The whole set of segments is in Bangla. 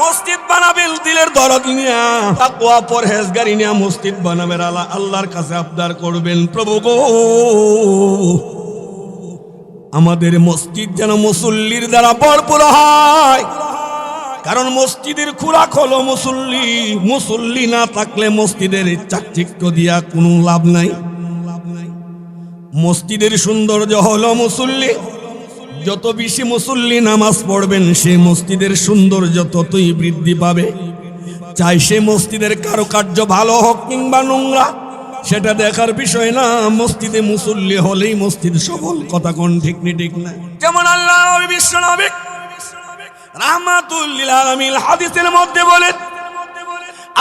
মসজিদ বানাবেন দিলের দরদ নিয়া, তাকওয়া পরহেজগারি নিয়া মসজিদ বানাবেন। আল্লাহর কাছে আবদার করবেন, প্রভু গো আমাদের মসজিদ যেন মুসল্লির দ্বারা ভরপুর হয়। কারণ মসজিদের খোরাক হলো মুসল্লি, মুসল্লি না থাকলে মসজিদের চাকচিক্য দিয়া কোনো লাভ নাই। মসজিদের সৌন্দর্য হলো মুসল্লি, যত বেশি মুসল্লি নামাজ পড়বেন সেই মসজিদের সৌন্দর্য ততই বৃদ্ধি পাবে। চাই সে মসজিদের কারুকার্য ভালো হোক কিংবা নোংরা, সেটা দেখার বিষয় না, মসজিদে মুসল্লি হলেই মসজিদ সফল। কথা কোন ঠিক নি ঠিক না? যেমন আল্লাহ নবী বিশ্ব নবী রাহমাতুল লিল আলামিন হাদিসের মধ্যে বলেন,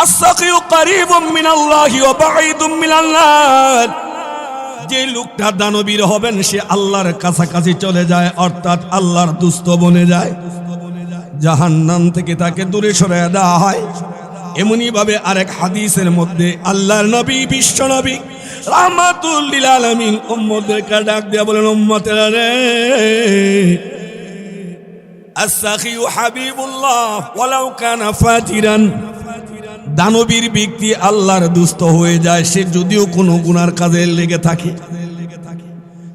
আস-সাকিয়ু কারীবুম মিনাল্লাহি ওয়া বাঈদুম মিনান নার। যে লোকটা দানবীর হবেন সে আল্লাহর কাছাকাছি চলে যায়, অর্থাৎ আল্লাহর দুস্থ বনে যায়, জাহান্নাম থেকে তাকে দূরে সরিয়ে দেওয়া হয়। এমনি ভাবে আরেক হাদিসের মধ্যে আল্লাহর নবী বিশ্ব নবী রাহমাতুল লিল আলামিন উম্মতদেরকে ডাক দিয়ে বলেন, উম্মতেরা রে, আস-সাখিয়ু হাবিবুল্লাহ ওয়ালাউ কানা ফাজিরান। দানবীর ব্যক্তি আল্লাহর দুস্থ হয়ে যায়, সে যদিও কোনো গুনার কাজে লেগে থাকে।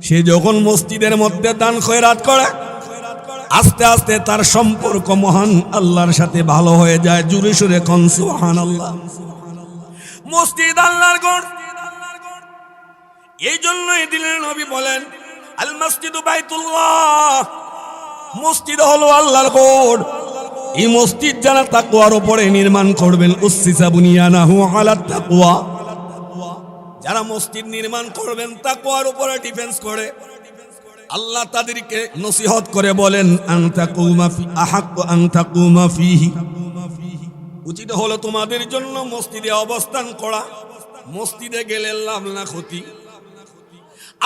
সে যখন মসজিদের মধ্যে দান খয়রাত করে, আস্তে আস্তে তার সম্পর্ক মহান আল্লাহর সাথে ভালো হয়ে যায়। জোরে সুরে কোন সুবহানাল্লাহ। মসজিদ আল্লাহর ঘর, এই জন্যই দিলের নবী বলেন, আল মসজিদু বাইতুল্লাহ। মসজিদ হলো আল্লাহর ঘর। এই মসজিদ যারা তাকওয়ার উপরে নির্মাণ করবেন, উসসিসা বুনিয়ানাহু আলা তাকওয়া। যারা মসজিদ নির্মাণ করবেন তাকওয়ার উপরে ডিফেন্স করে, আল্লাহ তাদেরকে নসিহত করে বলেন, আনতাকুমা ফি আহাক্কু আনতাকুমা ফিহি। উচিত হলো তোমাদের জন্য মসজিদে অবস্থান করা, মসজিদে গেলে লাভ না ক্ষতি।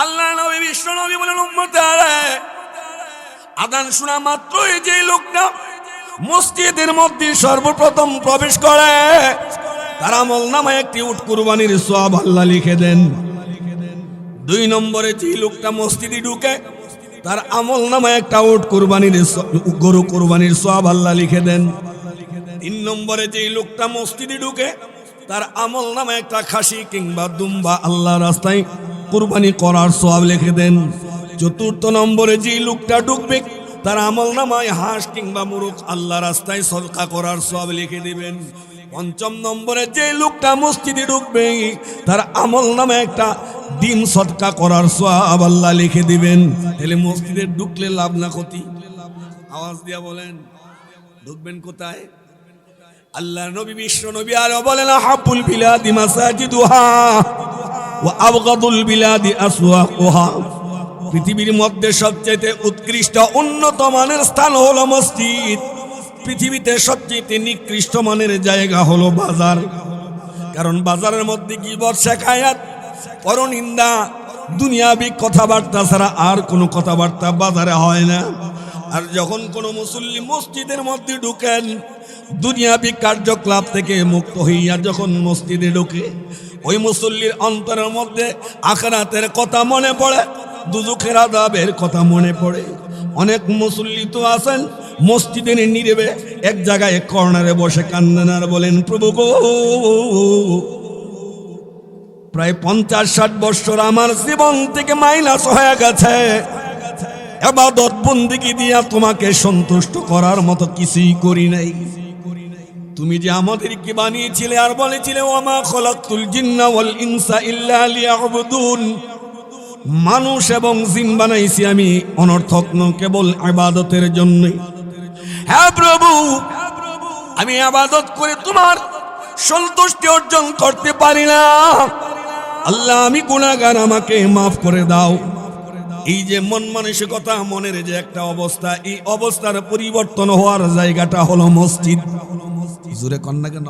আল্লাহ নবী বিশ্ব নবী বলেন, উম্মতেরা আযান শোনা মাত্রই যে লোকটা মসজিদের মধ্যে সর্বপ্রথম প্রবেশ করে, তার আমলনামায় একটি উট কুরবানির সওয়াব আল্লাহ লিখে দেন। 2 নম্বরে যে লোকটা মসজিদে ঢুকে, তার আমলনামায় একটা উট কুরবানির গরু কুরবানির সওয়াব আল্লাহ লিখে দেন। 3 নম্বরে যে লোকটা মসজিদে ঢুকে, তার আমলনামায় একটা খাসি কিংবা দুম্বা আল্লাহর রাস্তায় কুরবানি করার সওয়াব লিখে দেন। 4 নম্বরে যে লোকটা ঢুকবে, তার আমলনামায় হাঁস কিংবা মুরগ আল্লাহর রাস্তায় সদকা করার সওয়াব লিখে দিবেন। 5 নম্বরে যে লোকটা মসজিদে ঢুকবে, তার আমলনামায় একটা ডিম সদকা করার সওয়াব আল্লাহ লিখে দিবেন। তাহলে মসজিদে ঢুকলে লাভ না ক্ষতি? আওয়াজ দিয়া বলেন, ঢুকবেন কোথায়? আল্লাহর নবী বিশ্ব নবী আরো বলেন, হাব্বুল বিলাদি মাসাজিদুহা ওয়া আবগাদুল বিলাদি আসওয়াকুহা। পৃথিবীর মধ্যে সবচেয়ে উৎকৃষ্ট উন্নত মানের স্থান হলো মসজিদ। পৃথিবীতে সবচেয়ে নিকৃষ্ট মানের জায়গা হলো বাজার। কারণ বাজারের মধ্যে গীবত, শেখায়াত, পরনিন্দা, দুনিয়াবি কথাবার্তা ছাড়া আর কোনো কথাবার্তা বাজারে হয় না। আর যখন কোনো মুসল্লি মসজিদের মধ্যে ঢুকেন, দুনিয়াবি কার্যকলাপ থেকে মুক্ত হইয়া যখন মসজিদে ঢুকে, ওই মুসল্লির অন্তরের মধ্যে আখিরাতের কথা মনে পড়ে, দুজখের আযাবের কথা মনে পড়ে। অনেক মুসল্লি তো আছেন মসজিদে নীরবে এক জায়গায় কর্নারে বসে কান্দেন আর বলেন, প্রভু গো, প্রায় 50-60 বছর আমার জীবন থেকে মাইনাস হয়ে গেছে, ইবাদত বন্দেগী দিয়া তোমাকে সন্তুষ্ট করার মতো কিছুই করি নাই। তুমি যে আমাদেরকে বানিয়েছিলে আর বলেছিলে, ওয়ামা খলাকতুল জিন্না ওয়াল ইনসা ইল্লা লিয়াবুদুন, মানুষ এবং জিন বানাইছি আমি অনর্থক নয়, কেবল ইবাদতের জন্য। হ্যাঁ প্রভু, আমি ইবাদত করে তোমার সন্তুষ্টি অর্জন করতে পারি না। আল্লাহ আমি গুনাহগার, আমাকে মাফ করে দাও। এই যে মন মানসিকতা, মনের যে একটা অবস্থা, এই অবস্থার পরিবর্তন হওয়ার জায়গাটা হলো মসজিদ। জোরে কন্যা কেন?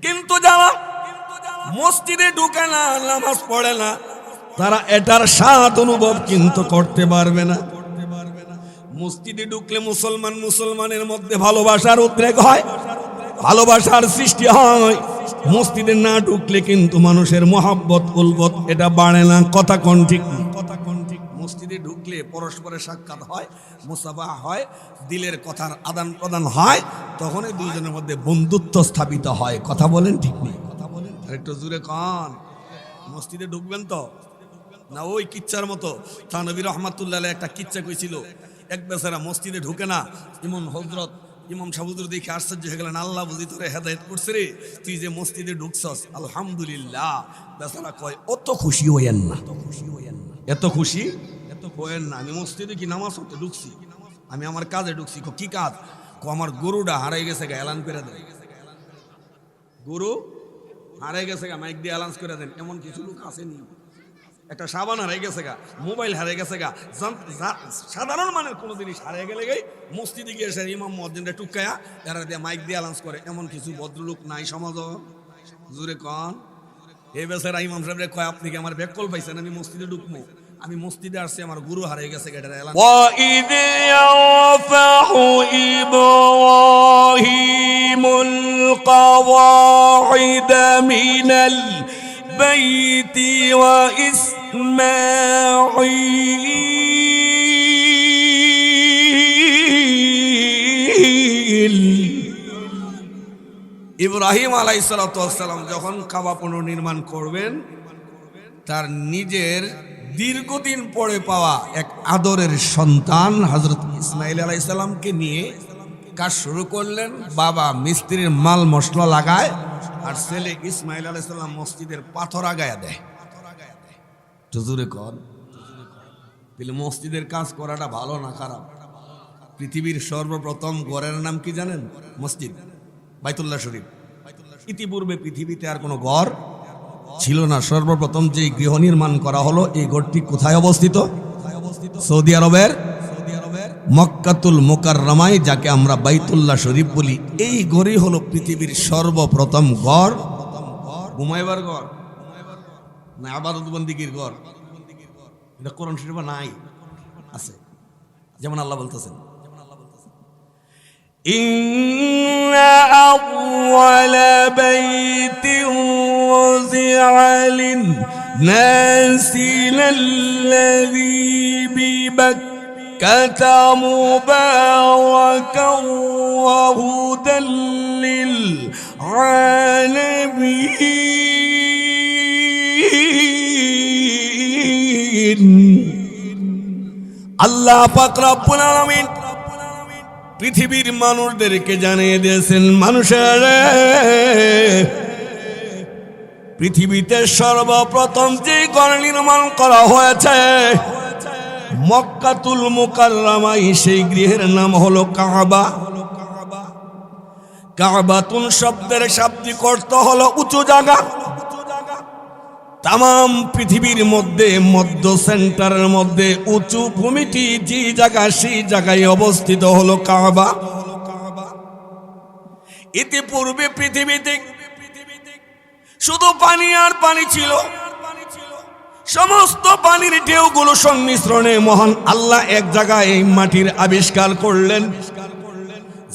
কিন্তু যারা মসজিদে ঢুকে না, নামাজ পড়ে না, তারা এটার স্বাদ অনুভব কিন্তু করতে পারবে না। মসজিদে ঢুকলে মুসলমানের মধ্যে ভালোবাসার উদ্রেক হয়, ভালোবাসার সৃষ্টি হয়। মসজিদে না ঢুকলে কিন্তু মানুষের মহব্বত উলবত এটা বাড়ে না। কথা কোন ঠিক? মসজিদে ঢুকলে পরস্পরের সাক্ষাৎ হয়, মুসাফা হয়, দিলের কথার আদান প্রদান হয়, তখনই দুইজনের মধ্যে বন্ধুত্ব স্থাপিত হয়। কথা বলেন ঠিক নেই? একটু জোরে কন। মসজিদে ঢুকবেন তো না ওই কিচ্ছার মতো? থানবী রহমাতুল্লাহ একটা কিচ্ছা কইছিল, এক বেচারা মসজিদে ঢুকে না, ইমাম সাহুজুর দেখে আশ্চর্য হয়ে গেলেন, আল্লাহ বুঝি তোরে হেদায়েত করছে রে, তুই যে মসজিদে ঢুকছস আলহামদুলিল্লাহ। বেচারা কয় অত খুশি হইয়েন না, এত খুশি হইয়েন না, আমি মসজিদে কি নামাজ পড়তে ঢুকছি, আমি আমার কাজে ঢুকছি। কি কাজ? আমার গরুটা হারাই গেছে গা, এলান করে দেয়। গরু হারাই গেছে গা, মাইক দিয়ে অ্যালাউন্স করে দেন। এমন কিছু লোক আসেনি। একটা সাবান হারাই গেছে গা, মোবাইল হারাই গেছে গা, সাধারণ মানের কোনো জিনিস হারিয়ে গেলে গাই মসজিদে গিয়ে এসে ইমাম মুয়াজ্জিনরা টুকায়া এরা দিয়ে মাইক দিয়ে অ্যালাউন্স করে। এমন কিছু ভদ্রলোক নাই সমাজ? জোরে কন। এই বেচারা ইমাম সাহেব কয়, আপনি কি আমার ব্যাককল পাইছেন? আমি মসজিদে ঢুকবো, আমি মসজিদে আসছি, আমার গুরু হারিয়ে গেছে গা। وَإِذْ يَرْفَعُ إِبْرَاهِيمُ الْقَوَاعِدَ مِنَ الْبَيْتِ وَإِسْمَاعِيلَ। ইব্রাহিম আলাইহিস সালাম যখন কাবা পুনর্নির্মাণ করবেন, তার নিজের দীর্ঘদিন পরে পাওয়া এক আদরের সন্তান হযরত ইসমাঈল আলাইহিস সালামকে নিয়ে কাজ শুরু করলেন। বাবা মিস্ত্রির মাল মশলা লাগায়, আর ছেলে ইসমাঈল আলাইহিস সালাম মসজিদের পাথর আগায়া দেয়। জোরে কর। তাহলে মসজিদের কাজ করাটা ভালো না খারাপ? পৃথিবীর সর্বপ্রথম ঘরের নাম কি জানেন? মসজিদ, বাইতুল্লাহ শরীফ। ইতিপূর্বে পৃথিবীতে আর কোনো ঘর ছিল না। সর্বপ্রথম যে গৃহ নির্মাণ করা হলো, এই ঘরটি কোথায় অবস্থিত? সৌদি আরবের মক্কাতুল মুকাররমায়, যাকে আমরা বাইতুল্লাহ শরীফ বলি। এই ঘরই হলো পৃথিবীর সর্বপ্রথম ঘর। ঘুমাইবার ঘর না ইবাদত বন্দেগীর ঘর? এটা কোরআন শরীফে নাই, আছে। যেমন আল্লাহ বলতেছেন, إن أول بيت وضع للناس للذي ببكة مباركا وهدى للعالمين। আল্লাহ পাক রব্বুল আলামিন পৃথিবীর মানুষদেরকে জানিয়ে দিয়েছেন, মানুষের পৃথিবীতে সর্বপ্রথম যে ঘর নির্মাণ করা হয়েছে মক্কাতুল মুকাররমায়, সেই গৃহের নাম হলো কাবা। কাবাতুন শব্দের শাব্দিক অর্থ হলো উঁচু জায়গা। তাম পৃথিবীর মধ্যে মধ্য সেন্টারের মধ্যে উঁচু ভূমিটি যে জায়গা, সেই জায়গায় অবস্থিত হলো কাবা। ইতিপূর্বে পৃথিবীতে শুধু পানি আর পানি ছিল। সমস্ত পানির ঢেউগুলো সংমিশ্রণে মহান আল্লাহ এক জায়গায় এই মাটির আবিষ্কার করলেন।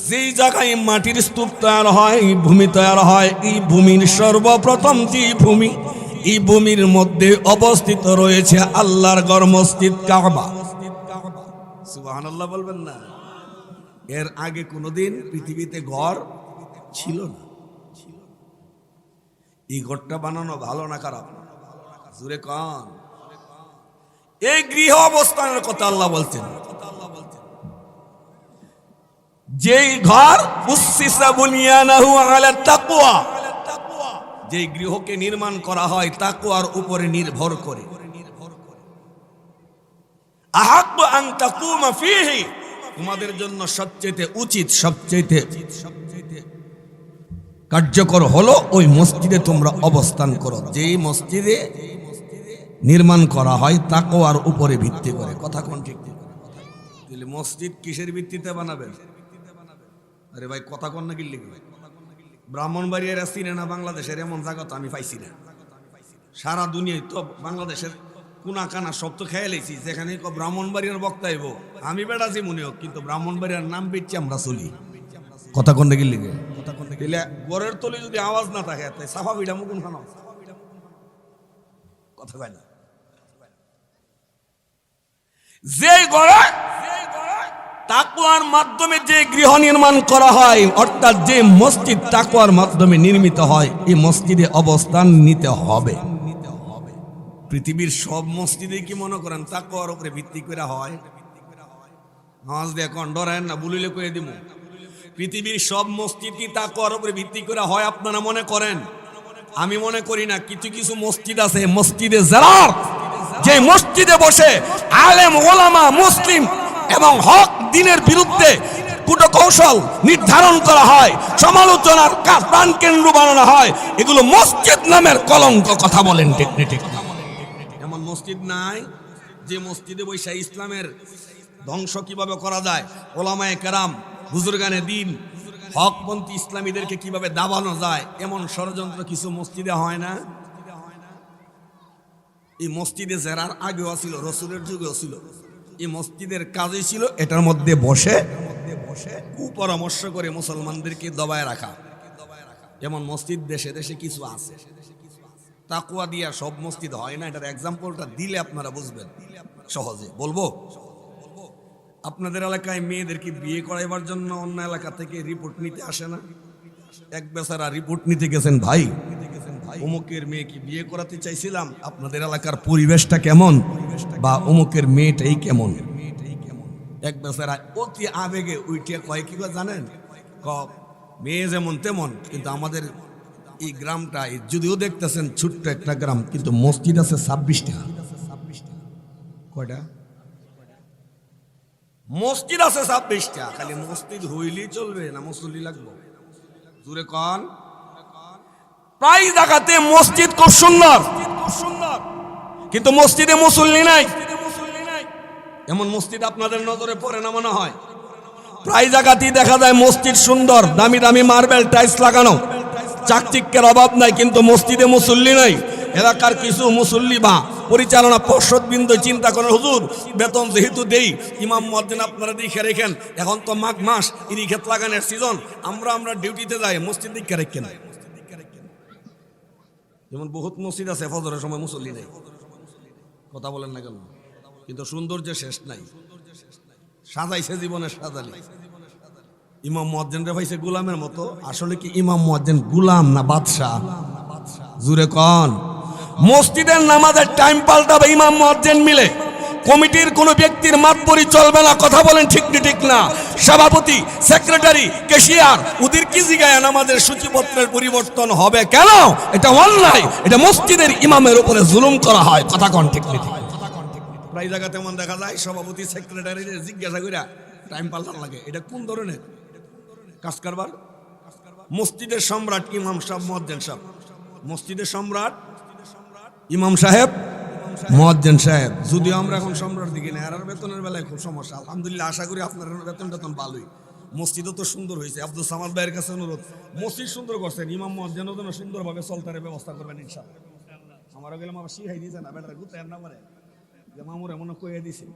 যেই জায়গায় মাটির স্তূপ তৈরি হয়, ভূমি তৈরি হয়, এই ভূমির সর্বপ্রথম যে ভূমি, এই ভূমির মধ্যে অবস্থিত রয়েছে আল্লাহর ঘর মসজিদ কাবা। সুবহানাল্লাহ বলবেন না? এর আগে কোনোদিন পৃথিবীতে ঘর ছিল না। এই ঘরটা বানানো ভালো না খারাপ? জোরে কান। এই গৃহ অবস্থানের কথা আল্লাহ বলছেন, যেই ঘর উসসিসা বুনিয়ানাহু আলা তাকওয়া, যে গৃহকে নির্মাণ করা হয় তাকওয়ার উপরে নির্ভর করে। আহাক্কু আন তাকুমা ফীহি, তোমাদের জন্য সবচেয়ে উচিত, সবচেয়ে কার্যকর হলো ওই মসজিদে তোমরা অবস্থান করো। যেই মসজিদে নির্মাণ করা হয় তাকওয়ার উপরে ভিত্তি করে। কথা কোন ঠিক? তাহলে মসজিদ কিসের ভিত্তিতে বানাবেন? আরে ভাই কথা কোন না কি লিখবে? ব্রাহ্মণবাড়িয়ার চিনে না বাংলাদেশের এমন জায়গা তো আমি পাইছি না। সারা দুনিয়ায় তো বাংলাদেশের কোনা কানা সব তো খেয়ে লেছি, যেখানে ব্রাহ্মণবাড়িয়ার বক্তাইব আমি বেড়া যে মনে হোক, কিন্তু ব্রাহ্মণবাড়িয়ার নাম বেচছি আমরা চলি। কথা কোন কি লিখে? গড়ের তলে যদি আওয়াজ না থাকে তাই সাফা বিড়া মুকুন খানো কথা কয় না। যে গড়ে তাকওয়ার মাধ্যমে যে গৃহ নির্মাণ করা হয়, অর্থাৎ যে মসজিদ তাকওয়ার মাধ্যমে নির্মিত হয়, এই মসজিদে অবস্থান নিতে হবে। পৃথিবীর সব মসজিদে কি মনে করেন তাকওয়ার উপরে ভিত্তি করে হয়? নামাজ দিয়ে এখন ডরেন না, বলিলে কয়ে দিব। পৃথিবীর সব মসজিদ কি তাকওয়ার উপরে ভিত্তি করে হয় আপনারা মনে করেন? আমি মনে করি না। কিছু কিছু মসজিদ আছে, মসজিদে জারার, যে মসজিদে বসে আলেম ওলামা মুসলিম এবং হক দ্বীনের বিরুদ্ধে কূটকৌশল নির্ধারণ করা হয়, সমালোচনার প্রাণ কেন্দ্র বানানো হয়, এগুলো মসজিদ নামের কলঙ্ক। কথা বলেন ঠিক না? ঠিক এমন মসজিদ নাই যে মসজিদে বৈশা ইসলামের ধ্বংস কিভাবে করা যায়, ওলামায়ে কেরাম বুজুর্গানে দিন হকপন্থী ইসলামীদেরকে কিভাবে দাবানো যায়, এমন ষড়যন্ত্র কিছু মসজিদে হয় না? এই মসজিদে জেরার আগেও ছিল, রসুলের যুগেও ছিল। এই মসজিদের কাজই ছিল এটার মধ্যে বসে কুপরামর্শ করে মুসলমানদেরকে দবায় রাখা। যেমন মসজিদ দেশে দেশে কিছু আছে। তাকওয়া দিয়া সব মসজিদ হয় না। এটার এক্সাম্পলটা দিলে আপনারা বুঝবেন সহজে। বলবো, আপনাদের এলাকায় মেয়েদেরকে বিয়ে করাইবার জন্য অন্য এলাকা থেকে রিপোর্ট নিতে আসে না? এক বেচারা রিপোর্ট নিতে গেছেন, ভাই অমুকের মেয়েকে বিয়ে করাতে চাইছিলাম, আপনাদের এলাকার পরিবেশটা কেমন, বা অমুকের মেয়েটাই কেমন। এক বেচারা অতি আবেগে উইটিয়া কয় কি জানেন, মেয়ে যেমন তেমন, কিন্তু আমাদের এই গ্রামটা, যদিও দেখতেছেন ছোট্ট একটা গ্রাম, কিন্তু মসজিদ আছে 26টা। কয়টা মসজিদ আছে? 26টা। খালি মসজিদ হইলেই চলবে না, মুসল্লি লাগবে? জুড়ে কন। প্রায় জায়গাতে মসজিদ খুব সুন্দর, কিন্তু মসজিদে মুসল্লি নাই। এমন মসজিদ আপনাদের নজরে পড়ে না মনে হয়? প্রায় জায়গাতেই দেখা যায় মসজিদ সুন্দর, দামি দামি মার্বেল টাইলস লাগানো, চাকচিক্যের অভাব নাই, কিন্তু মসজিদে মুসল্লি নাই। এলাকার কিছু মুসল্লি বা পরিচালনা পর্ষদবৃন্দ চিন্তা করেন, হুজুর বেতন যেহেতু দেই, ইমাম মুয়াজ্জিন আপনারা দেখে রেখেন, এখন তো মাঘ মাস, ইরি ক্ষেত লাগানোর সিজন, আমরা ডিউটিতে যাই, মসজিদ দেখে রেখেন। যেমন বহুত মসজিদ আছে ফজরের সময় মুসল্লি নেই। কথা বলেন না কেন? কিন্তু সৌন্দর্যের শেষ নাই। সাজাইছে জীবনের সাজালি। ইমাম মুয়াজ্জিনরে ভাইছে গোলামের মতো। আসলে কি ইমাম মুয়াজ্জিন গোলাম না বাদশাহ? জুরে কন। মসজিদের নামাজের টাইম পাল্টাবে ইমাম মুয়াজ্জিন মিলে। কমিটির কোন ব্যক্তির মাতবরি চলবে না। কথা বলেন ঠিক না? ঠিক না? সভাপতি, সেক্রেটারি, ক্যাশিয়ার, ওদের কি জিগায় নামাজের সূচিপত্রের পরিবর্তন হবে কেন? এটা অন্যায়। এটা মসজিদের ইমামের উপরে জুলুম করা হয়। কথা কন ঠিক না? প্রায় জায়গাতে এমন দেখা যায় সভাপতি সেক্রেটারি জিজ্ঞাসা কইরা টাইম পাল্টানো লাগে। এটা কোন ধরনের কাজ কারবার? মসজিদের সম্রাট ইমাম সাহেব মুয়াজ্জিন সাহেব, মসজিদের সম্রাট ইমাম সাহেব মুয়াজ্জিন সাহেব। যদিও আমরা এখন সম্রাট দিকে না, আর বেতনের বেলায় খুব সমস্যা। আলহামদুলিল্লাহ, আশা করি আপনার বেতন ভালোই। মসজিদও তো সুন্দর হয়েছে। আব্দুল সামাদ ভাইয়ের কাছে অনুরোধ, মসজিদ সুন্দর করছেন, ইমাম মুয়াজ্জিনও যেন সুন্দরভাবে চলতারে ব্যবস্থা করবেন ইনশাআল্লাহ। আমারও গেলাম আবার শিখাই দিয়েছে না, বেটারা গুতায় না পারে যে মামুর এমন কইয়া দিছে।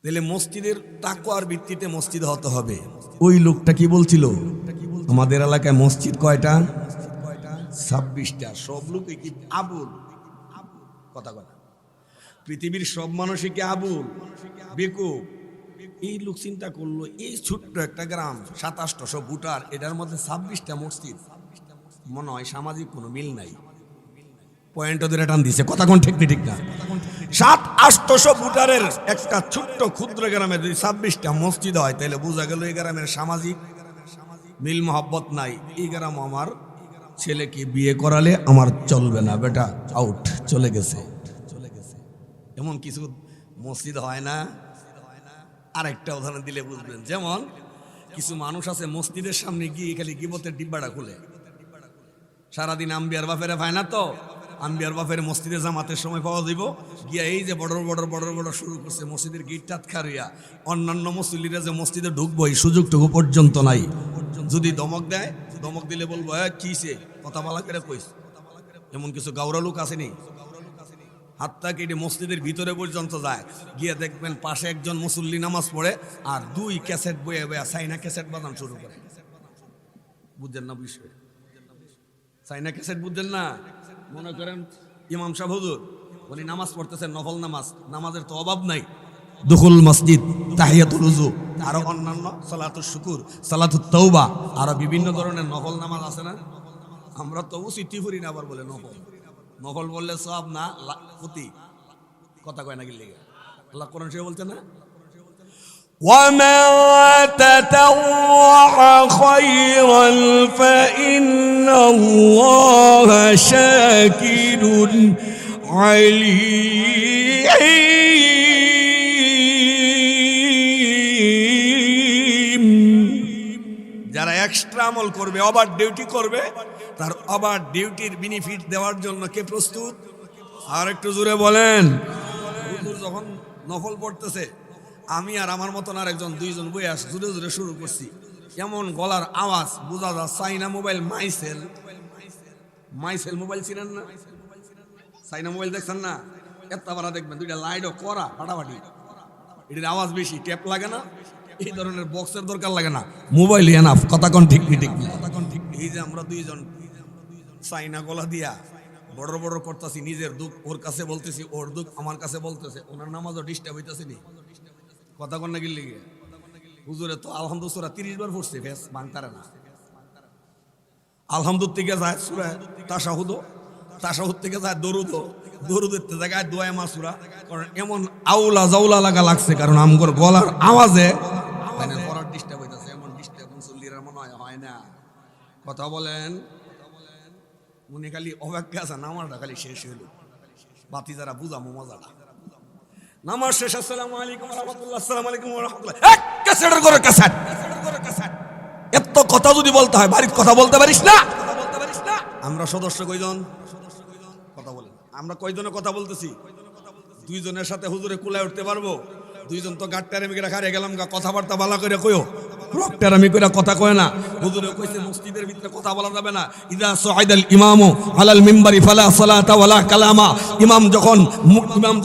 তাহলে মসজিদের তাকওয়ার ভিত্তিতে মসজিদ হতে হবে। ওই লোকটা কি বলছিল, আমাদের এলাকায় মসজিদ কয়টা? 26টা। সব লোকই কি আবুল? কথা কথা। পৃথিবীর সব মানুষই কি আবুল বেকুব? এই লোক চিন্তা করলো, এই ছোট্ট একটা গ্রাম 2700 ভোটার, এটার মধ্যে 26টা মসজিদ। মনে হয় সামাজিক কোনো মিল নাই। পয়েন্ট ওদের টান দিছে। কথা কোন ঠিক না? ঠিক না? 700-800 ভোটারের একটা ছোট্ট ক্ষুদ্র গ্রামে যদি 26টা মসজিদ হয়, তাহলে বোঝা গেল এই গ্রামের সামাজিক মিল মহব্বত নাই। এই গ্রাম আমার ছেলেকে বিয়ে করালে আমার চলবে না, বেটা আউট, চলে গেছে। এমন কিছু মসজিদ হয় না? আরেকটা উদাহরণ দিলে বুঝবেন। যেমন কিছু মানুষ আছে মসজিদের সামনে গিয়ে খালি গিবতের ডিব্বাটা খুলে, সারাদিন আম্বিয়ার বাপেরে পায় না, তো আম্বিয়ার বাপের মসজিদে জামাতের সময় পাওয়া যাব গিয়া এই যে বড় শুরু করছে মসজিদের গিট টাৎখারিয়া। অন্যান্য মুসল্লিরা যে মসজিদে ঢুকবো এই সুযোগটুকু পর্যন্ত নাই। যদি ধমক দেয়, ধমক দিলে বলবো কিসে কথা বলা করে কইস। এমন কিছু গাওরা লোক আসেনি, হাতটা কেটে মসজিদের ভিতরে পর্যন্ত যায়। গিয়ে দেখবেন পাশে একজন মুসল্লি নামাজ পড়ে আর 2 ক্যাসেট বয়ে বয়ে চাইনা ক্যাসেট বাজানো শুরু করে। বুঝছেন না বিষয়? চাইনা ক্যাসেট বুঝছেন না? মনে করেন ইমাম সাহেব হুজুর উনি নামাজ পড়তেছেন, নফল নামাজ, নামাজের তো অভাব নাই, দুখুল মসজিদ, তাহিয়াতুল উযু, আরো অন্যান্য সালাতুল শুকুর, সালাতুত তাওবা, আরো বিভিন্ন ধরনের নফল নামাজ আছে না? আমরা তো উচিতই করি না, আবার বলে নফল। নফল বললে সব না, ক্ষতি। কথা কয় না কি লিগে? আল্লাহ কোরআন শরীফে বলছে না, ومن تطوع خيرا فإن الله شاكر عليم। যারা এক্সট্রা আমল করবে, ওভার ডিউটি করবে, তার ওভার ডিউটির বেনিফিট দেওয়ার জন্য কে প্রস্তুত? আর একটু জোরে বলেন। হুজুর যখন নফল পড়তেছে, আমি আর আমার মতন আর একজন দুইজন বই আস জোরে জোরে শুরু করছি, এমন গলার আওয়াজ বোঝা যায় চাইনা মোবাইল মাইসেল মোবাইল চিনেন না? চাইনা মোবাইল দেখছেন না? এতবার দেখবেন দুইটা লাইটও করা ফাটাফাটি, এটির আওয়াজ বেশি, ট্যাপ লাগে না, এই ধরনের বক্সের দরকার লাগে না, মোবাইল এনাফ। কথা কোন ঠিক ঠিক না? এই যে আমরা দুইজন চাইনা গলা দিয়া বড় বড় করতেছি, নিজের দুঃখ ওর কাছে বলতেছি, ওর দুঃখ আমার কাছে বলতেছে, ওনার নামাজও ডিস্টার্ব হইতেছে নি। কথা কন না কি লিগে? হুজুরে তো আলহামদুলিল্লাহ 30 বার পড়ছে, ফেস ভাঙতারে না। আলহামদুলিল্লাহ থেকে যায় সূরা তাশাহুদ, তাশাহুদ থেকে যায় দরুদ, দরুদের জায়গায় দোয়া মাসুরা। কারণ এমন আউলা জাউলা লাগা লাগছে, কারণ আমগর গলার আওয়াজে মানে পড়ার ডিস্টার্ব হইতাছে। এমন ডিস্টার্ব মুসল্লিরা মনে হয় না। কথা বলেন। উনি খালি অপেক্ষা আছে নামাজটা খালি শেষ হইল, বাতি যারা বুঝামো মজাটা। নামাজ শেষ, আসসালামু আলাইকুম ওয়া রাহমাতুল্লাহ, আসসালামু আলাইকুম ওয়া রাহমাতুল্লাহ, এক ক্যাসেটের করে ক্যাসেট। এত কথা যদি বলতে হয়, বাড়ির কথা বলতে পারিস না? আমরা সদস্য কয়জন? কথা বলেন। আমরা কয়জনে কথা বলতেছি? দুইজনের সাথে হুজুরে কুলায় উঠতে পারবো? দুইজন তো গাট্টারামি করে হারিয়ে গেলাম, কথাবার্তা ভালো করে কইও, রক্টারামি করে কথা কয় না। হুজুরে কইছে মসজিদের ভিতরে কথা বলা যাবে না। ইদা সুআইদাল ইমামু আলাল মিম্বারি ফালা সালাতা ওয়ালা কালামা। ইমাম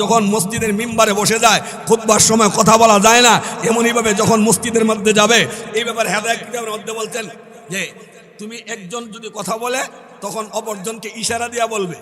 যখন মসজিদের মিম্বারে বসে যায়, খুতবার সময় কথা বলা যায় না। এমনই ভাবে যখন মসজিদের মধ্যে যাবে, এই ব্যাপারে হেদায়েত কিতাবের মধ্যে বলছেন যে তুমি একজন যদি কথা বলে, তখন অপরজনকে ইশারা দিয়া বলবে।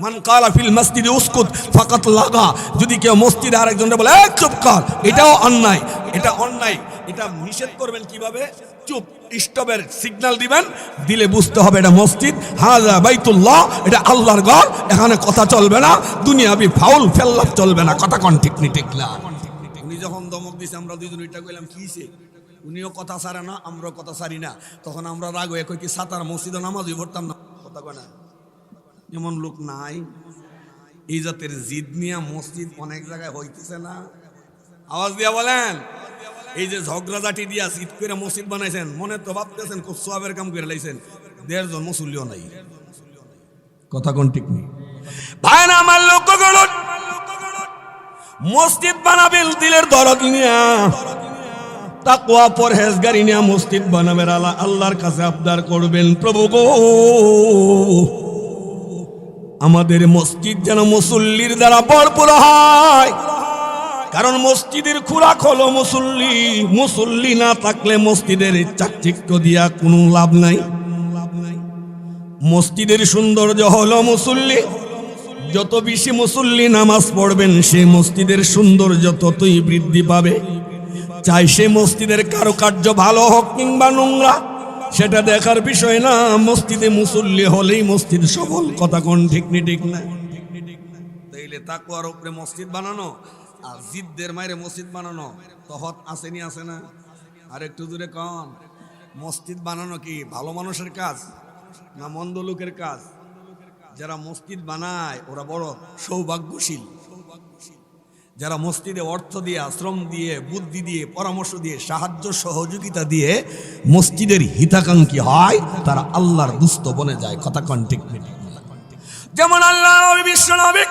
মান কালা ফিল মসজিদে উসকুত ফাকাত লাগা। যদি কেউ মসজিদে আরেকজনকে বলে এক চুপ কর, এটাও অন্যায়, এটা অন্যায়। এটা নিষেধ করবেন কিভাবে? চুপ, স্টপের সিগন্যাল দিবেন, দিলে বুঝতে হবে এটা মসজিদ, হাযা বাইতুল্লাহ, এটা আল্লাহর ঘর, এখানে কথা চলবে না, দুনিয়াবি ফাউল ফেল্লাপ চলবে না। কথা কোন ঠিক নি ঠিক না? উনি যখন দমক দিছে, আমরা দুইজন এটা কইলাম কি হইছে? উনিও কথা ছাড়ে না, আমরাও কথা ছাড়ি না। তখন আমরা রাগ হয়ে কই কি সাতার মসজিদে নামাজই পড়তাম না। কথা কয় না? এমন লোক নাই? এই জাতের জিদ নিয়ে মসজিদ অনেক জায়গায় হইতেছে না? আওয়াজ দিয়া বলেন। এই যে ঝগড়াঝাটি দিয়া জিদ করে মসজিদ বানাইছেন, মনে তো ভাবতেছেন খুব সওয়াবের কাম করে লাইছেন, 1.5 জন মুসল্লিও নাই। কথা কোন ঠিক নেই? ভাই না আমার লক্ষ্য করুন, মসজিদ বানাবেন দিলের দরদ নিয়া, তাকওয়া পরহেজগারি নিয়া মসজিদ বানাবেন, আল্লাহর কাছে আবদার করবেন, প্রভু গো আমাদের মসজিদ যেন মুসল্লির দ্বারা ভরপুর হয়। কারণ মসজিদের খোরাক হলো মুসল্লি, মুসল্লি না থাকলে মসজিদের চাকচিক্য দিয়া কোনো লাভ নাই। মসজিদের সৌন্দর্য হলো মুসল্লি, যত বেশি মুসল্লি নামাজ পড়বেন সে মসজিদের সৌন্দর্য ততই বৃদ্ধি পাবে। চাই সে মসজিদের কারুকার্য ভালো হোক কিংবা নোংরা, সেটা দেখার বিষয় না, মসজিদে মুসল্লি হলেই মসজিদ সফল। কথা কোন ঠিক নি ঠিক না? তাইলে তাকওয়ার উপরে মসজিদ বানানো আর জিদদের মাইরে মসজিদ বানানো তফাৎ আসেনি, আছে না? আর একটু দূরে কন, মসজিদ বানানো কি ভালো মানুষের কাজ না মন্দ লোকের কাজ? যারা মসজিদ বানায় ওরা বড় সৌভাগ্যশীল। যারা মসজিদে অর্থ দিয়ে, শ্রম দিয়ে, বুদ্ধি দিয়ে, পরামর্শ দিয়ে, সাহায্য সহযোগিতা দিয়ে মসজিদের হিতাকাঙ্ক্ষী হয়, তারা আল্লাহর দুস্থ বনে যায়। কথা কোন ঠিক নেই? যেমন আল্লাহ নবী বিশ্ব নবী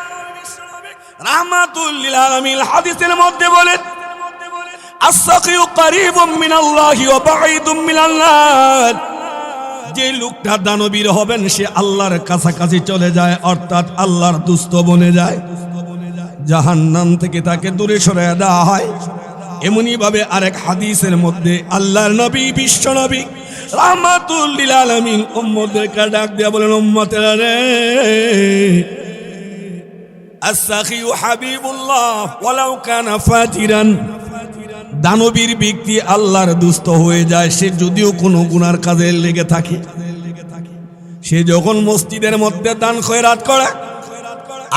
রাহমাতুল লিল আলামিন হাদিসের মধ্যে বলেন, আস-সাকিয়ু কারীবুম মিনাল্লাহি ওয়া বাঈদুম মিনান নার। যে লোকটা দানবীর হবেন সে আল্লাহর কাছাকাছি চলে যায়, অর্থাৎ আল্লাহর দুস্থ বনে যায়, জাহান্নাম থেকে তাকে দূরে সরিয়ে দেওয়া হয়। এমনি ভাবে আরেক হাদিসের মধ্যে আল্লাহর নবী বিশ্ব নবী রাহমাতুল লিল আলামিন উম্মতদেরকে ডাক দিয়া বলেন, উম্মতেরা রে, আস-সাখিয়ু হাবিবুল্লাহ ওয়ালাউ কানা ফাজিরান। দানবীর ব্যক্তি আল্লাহর দুস্থ হয়ে যায়, সে যদিও কোনো গুনার কাজে লেগে থাকে। সে যখন মসজিদের মধ্যে দান খয়রাত করে,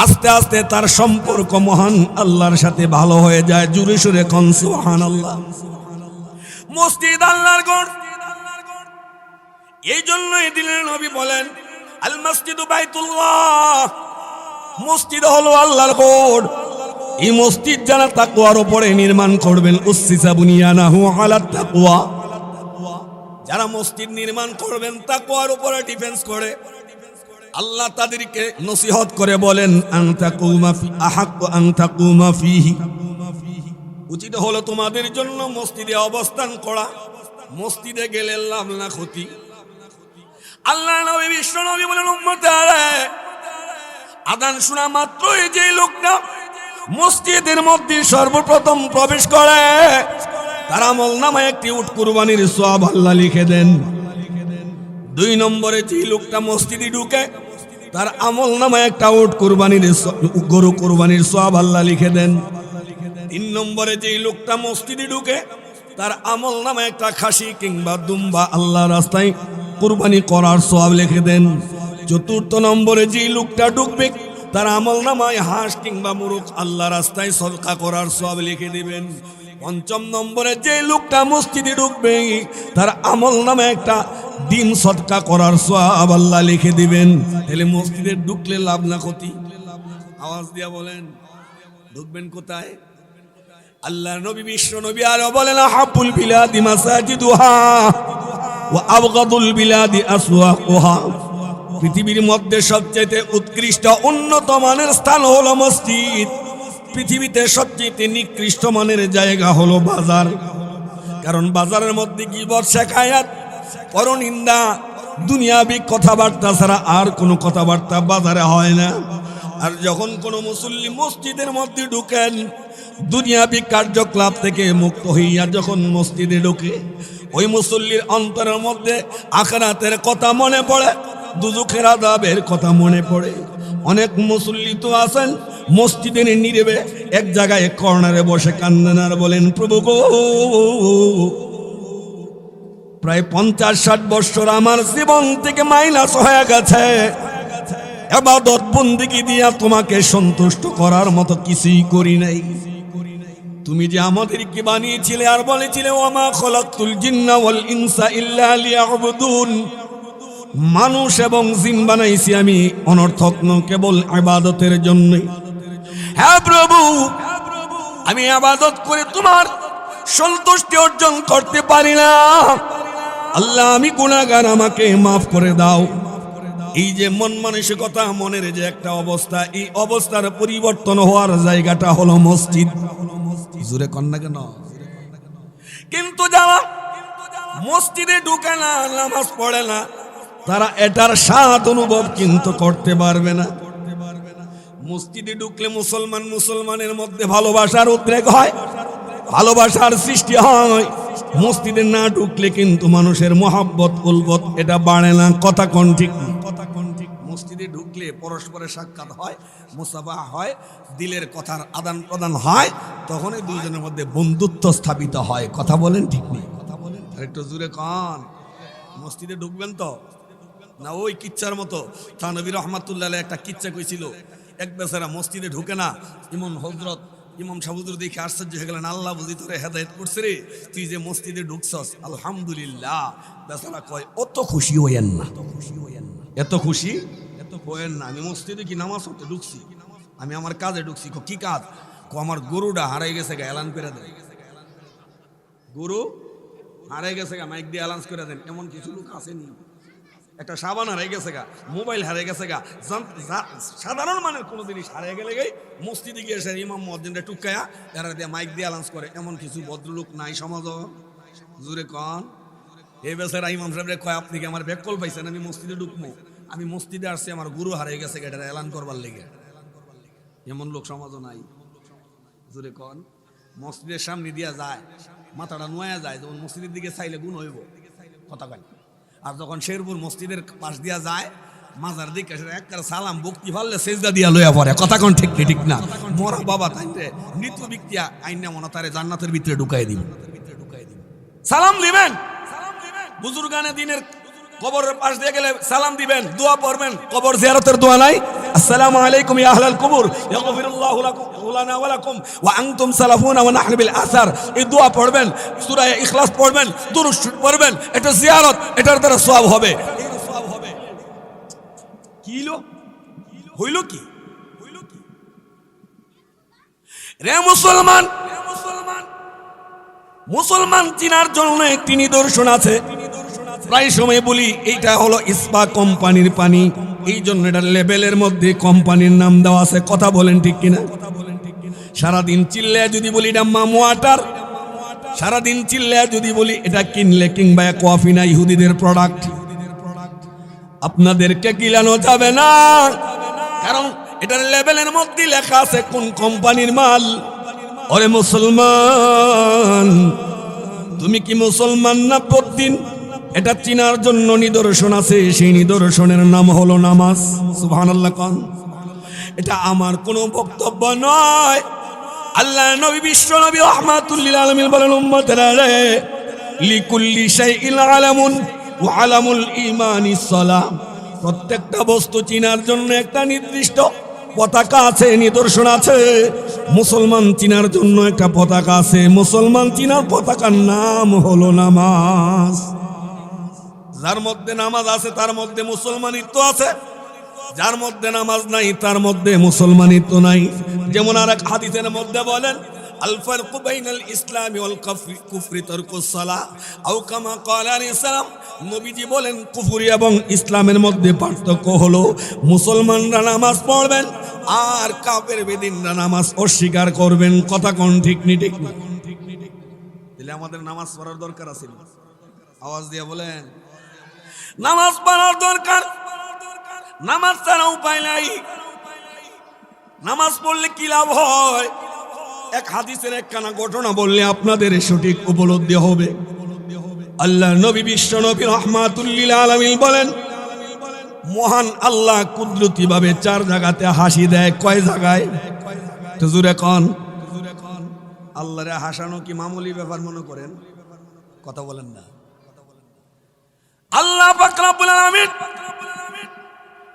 আস্তে আস্তে তার সম্পর্ক মহান আল্লাহর সাথে ভালো হয়ে যায়। জোরে সোরে কোন সুবহানাল্লাহ। মসজিদ আল্লাহর ঘর, এই জন্যই দিলের নবী বলেন আল মসজিদু বাইতুল্লাহ, মসজিদ হলো আল্লাহর ঘর। এই মসজিদ যারা তাকওয়ার উপরে নির্মাণ করবেন, উসসিসা বুনিয়ানাহু আলাত তাকওয়া, যারা মসজিদ নির্মাণ করবেন তাকওয়ার উপরে ডিফেন্স করে, আল্লাহ তাদেরকে নসিহত করে বলেন আনতাকুমা ফি আহাক্কু আনতাকুমা ফিহি, উচিত হলো তোমাদের জন্য মসজিদে অবস্থান করা। মসজিদে গেলে লাভ না ক্ষতি। আল্লাহ নবী বিশ্ব নবী বলেন উম্মতারে, আযান শোনা মাত্রই যে লোকটা মসজিদের মধ্যে সর্বপ্রথম প্রবেশ করে, তার আমলনামায় একটি উট কুরবানির সওয়াব আল্লাহ লিখে দেন। 2 নম্বরে যে লোকটা মসজিদে ঢুকে, তার আমলনামায় একটা উট কুরবানির গরু কুরবানির সওয়াব আল্লাহ লিখে দেন। 3 নম্বরে যে লোকটা মসজিদে ঢুকে, তার আমলনামায় একটা খাসি কিংবা দুম্বা আল্লাহর রাস্তায় কুরবানি করার সওয়াব লিখে দেন। 4 নম্বরে যে লোকটা ঢুকবে, তার আমলনামায় হাঁস কিংবা মুরগ আল্লাহ রাস্তায় সদকা করার সওয়াব লিখে দিবেন। 5 নম্বরে যে লোকটা মসজিদে ঢুকবে, তার আমলনামায় একটা ডিম সদকা করার সওয়াব আল্লাহ লিখে দিবেন। তাহলে মসজিদে ঢুকলে লাভ না ক্ষতি? আওয়াজ দিয়া বলেন, ঢুকবেন কোথায়? আল্লাহ নবী বিশ্ব নবী আরো বলেন হাব্বুল বিলাদি মাসাজিদুহা ওয়া আবগাদুল বিলাদি আসওয়াকুহা, পৃথিবীর মধ্যে সবচেয়ে উৎকৃষ্ট উন্নত মানের স্থান হলো মসজিদ, পৃথিবীতে সবচেয়ে নিকৃষ্ট মানের জায়গা হলো বাজার। কারণ বাজারের মধ্যে গীবত, শেখায়াত, পরনিন্দা, দুনিয়াবি কথাবার্তা ছাড়া আর কোনো কথাবার্তা বাজারে হয় না। আর যখন কোনো মুসল্লি মসজিদের মধ্যে ঢুকেন, দুনিয়াবি কার্যকলাপ থেকে মুক্ত হইয়া যখন মসজিদে ঢুকে, ওই মুসল্লির অন্তরের মধ্যে আখিরাতের কথা মনে পড়ে, দুজখের আযাবের কথা মনে পড়ে। অনেক মুসল্লি তো আছেন মসজিদের নীরবে এক জায়গায় কর্নারে বসে কান্দেন আর বলেন, প্রভু গো, প্রায় 50-60 বছর আমার জীবন থেকে মাইনাস হয়ে গেছে, ইবাদত বন্দেগী দিয়া তোমাকে সন্তুষ্ট করার মতো কিছুই করি নাই। তুমি যে আমাদেরকে বানিয়েছিলে আর বলেছিলে ওয়ামা খলাকতুল জিন্না ওয়াল ইনসা ইল্লা লিয়াবুদুন, মানুষ এবং জিন বানাইছি আমি অনর্থক নয়, কেবল ইবাদতের জন্য। হ্যাঁ প্রভু, আমি ইবাদত করে তোমার সন্তুষ্টি অর্জন করতে পারি না। আল্লাহ আমি গুনাহগার, আমাকে মাফ করে দাও। এই যে মন মানসিকতা, মনের যে একটা অবস্থা, এই অবস্থার পরিবর্তন হওয়ার জায়গাটা হলো মসজিদ। জোরে কন্যা কেন? কিন্তু যারা মসজিদে ঢুকে না, নামাজ পড়ে না, তারা এটার স্বাদ অনুভব কিন্তু করতে পারবে না। মসজিদে ঢুকলে মুসলমানের মধ্যে ভালোবাসার উদ্রেক হয়, ভালোবাসার সৃষ্টি হয়। মসজিদে না ঢুকলে কিন্তু মানুষের মহাব্বত উলবত এটা বাড়ে না। কথা কোন ঠিক? মসজিদে ঢুকলে পরস্পরের সাক্ষাৎ হয়, মুসাফা হয়, দিলের কথার আদান প্রদান হয়, তখনই দুইজনের মধ্যে বন্ধুত্ব স্থাপিত হয়। কথা বলেন ঠিক নেই? কথা বলেন একটু জোরে কন। মসজিদে ঢুকবেন তো না ওই কিচ্ছার মতো? থানবী রহমাতুল্লাহ একটা কিচ্ছা কইছিল, এক বেচারা মসজিদে ঢুকে না, ইমাম সাহুজুর দেখে আশ্চর্য হয়ে গেলেন, আল্লাহ বুঝি তোরে হেদায়েত করছে রে, তুই যে মসজিদে ঢুকছস আলহামদুলিল্লাহ। বেচারা কয় অত খুশি হইয়েন না, এত খুশি এত হইয়েন না, আমি মসজিদে কি নামাজ পড়তে ঢুকছি, আমি আমার কাজে ঢুকছি। কি কাজ? আমার গরুটা হারাই গেছে গা, এলান করে দেন। গরু হারাই গেছে গা, মাইক দিয়ে অ্যালাউন্স করে দেন। এমন কিছু লোক আসেনি। একটা সাবান হারাই গেছে গা, মোবাইল হারাই গেছে গা, সাধারণ মানের কোনো জিনিস হারিয়ে গেলে গাই মসজিদে গিয়ে এসে ইমাম মুয়াজ্জিনটা টুকায়া এরা দিয়ে মাইক দিয়ে অ্যালাউন্স করে। এমন কিছু ভদ্রলোক নাই সমাজ? জোরে কন। এই বেচারা ইমাম সাহেবরে কয়, আপনি কি আমার বেকল পাইছেন? আমি মসজিদে ঢুকবো, আমি মসজিদে আসছি, আমার গুরু হারিয়ে গেছে গা, এটা এলান করবার লেগে। এমন লোক সমাজও নাই। জোরে কন। মসজিদের সামনে দিয়া যায়, মাথাটা নোয়া যায়, যখন মসজিদের দিকে চাইলে গুণ হইব। কথা কয়। আর যখন শেরপুর মসজিদের পাশ দিয়া যায়, মাজার দিকে একবার সালাম ভক্তি ভাললে সেজদা দিয়া লইয়া পড়ে, কথা কোন ঠিক ঠিক না? মোরা বাবা তাইতে মৃত ব্যক্তি আইনা মনে তারে জান্নাতের ভিতরে ঢুকাই দিন, সালাম দিবেন। বুজুর্গানে দিনের কবরের পাশ দিয়ে গেলে সালাম দিবেন, দোয়া পড়বেন। কবর জিয়ারতের দোয়া নাই? আসসালামু আলাইকুম ইয়া আহলাল কুবুর ইয়াগফিরুল্লাহু লাকুম লানা ওয়া লাকুম ওয়া আনতুম সালাফুনা ওয়া নাহনু বিল আসার। এই দোয়া পড়বেন, সূরা ইখলাস পড়বেন, দুরূদ পড়বেন। এটা জিয়ারত, এটার দ্বারা সওয়াব হবে। হইল কি রে মুসলমান? মুসলমান চিনার জন্য একটি নিদর্শন আছে। প্রায় সময় বলি এইটা হলো ইস্পা কোম্পানির পানি, এই জন্য এটা লেবেলের মধ্যে কোম্পানির নাম দেওয়া আছে। কথা বলেন ঠিক কিনা? সারাদিন চিল্লায় যদি বলি এটা মাম ওয়াটার, সারাদিন চিল্লায় যদি বলি এটা কিনলে কিংবা কফি না ইহুদিদের প্রোডাক্ট, আপনাদেরকে গিলানো যাবে না, কারণ এটার লেবেলের মধ্যে লেখা আছে কোন কোম্পানির মাল। ওরে মুসলমান, তুমি কি মুসলমান না? প্রতিদিন এটা চিনার জন্য নিদর্শন আছে, সেই নিদর্শনের নাম হলো নামাজ। সুবহানাল্লাহ কোন? এটা আমার কোনো বক্তব্য নয়। আল্লাহ নবী বিশ্ব নবী রাহমাতুল লিল আলামিন বলেন, উম্মতেরা রে, লিকুল্লি শাইইন আলামুন ওয়া আলামুল ঈমানিস সালাম। প্রত্যেকটা বস্তু চিনার জন্য একটা নির্দিষ্ট পতাকা আছে, নিদর্শন আছে। মুসলমান চিনার জন্য একটা পতাকা আছে, মুসলমান চিনার পতাকার নাম হলো নামাজ। যার মধ্যে নামাজ আছে তার মধ্যে মুসলমানিত্ব আছে, যার মধ্যে নামাজ নাই তার মধ্যে মুসলমানিত্ব নাই। যেমন আর এক হাদিসের মধ্যে বলেন, আল ফারকু বাইনাল ইসলামি ওয়াল কুফরি তারকুস সালাহ আও কামা ক্বালা আলাইহিস সালাম। নবীজি বলেন, কুফরি এবং ইসলামের মধ্যে পার্থক্য হলো মুসলমানরা নামাজ পড়বেন আর কাফের বেদিনরা নামাজ অস্বীকার করবেন। কথা কোন ঠিক নি? ঠিক না? তাহলে আমাদের নামাজ পড়ার দরকার আছে, আওয়াজ দিয়ে বলেন। নামাজ পড়ার দরকার, নামাজ ছাড়া উপায় নাই। নামাজ পড়লে কি লাভ হয়? এক হাদিসের একখানা ঘটনা বললে আপনাদের সঠিক উপলব্ধি হবে। আল্লাহ নবী বিশ্ব নবী রাহমাতুল লিল আলামিন বলেন, মহান আল্লাহ কুদরতি ভাবে চার জায়গাতে হাসি দেয়। কয় জায়গায়? তো জোরে কোন? আল্লাহরে হাসানো কি মামুলি ব্যাপার মনে করেন? কথা বলেন না। আল্লাহ পাক রব্বুল আলামিন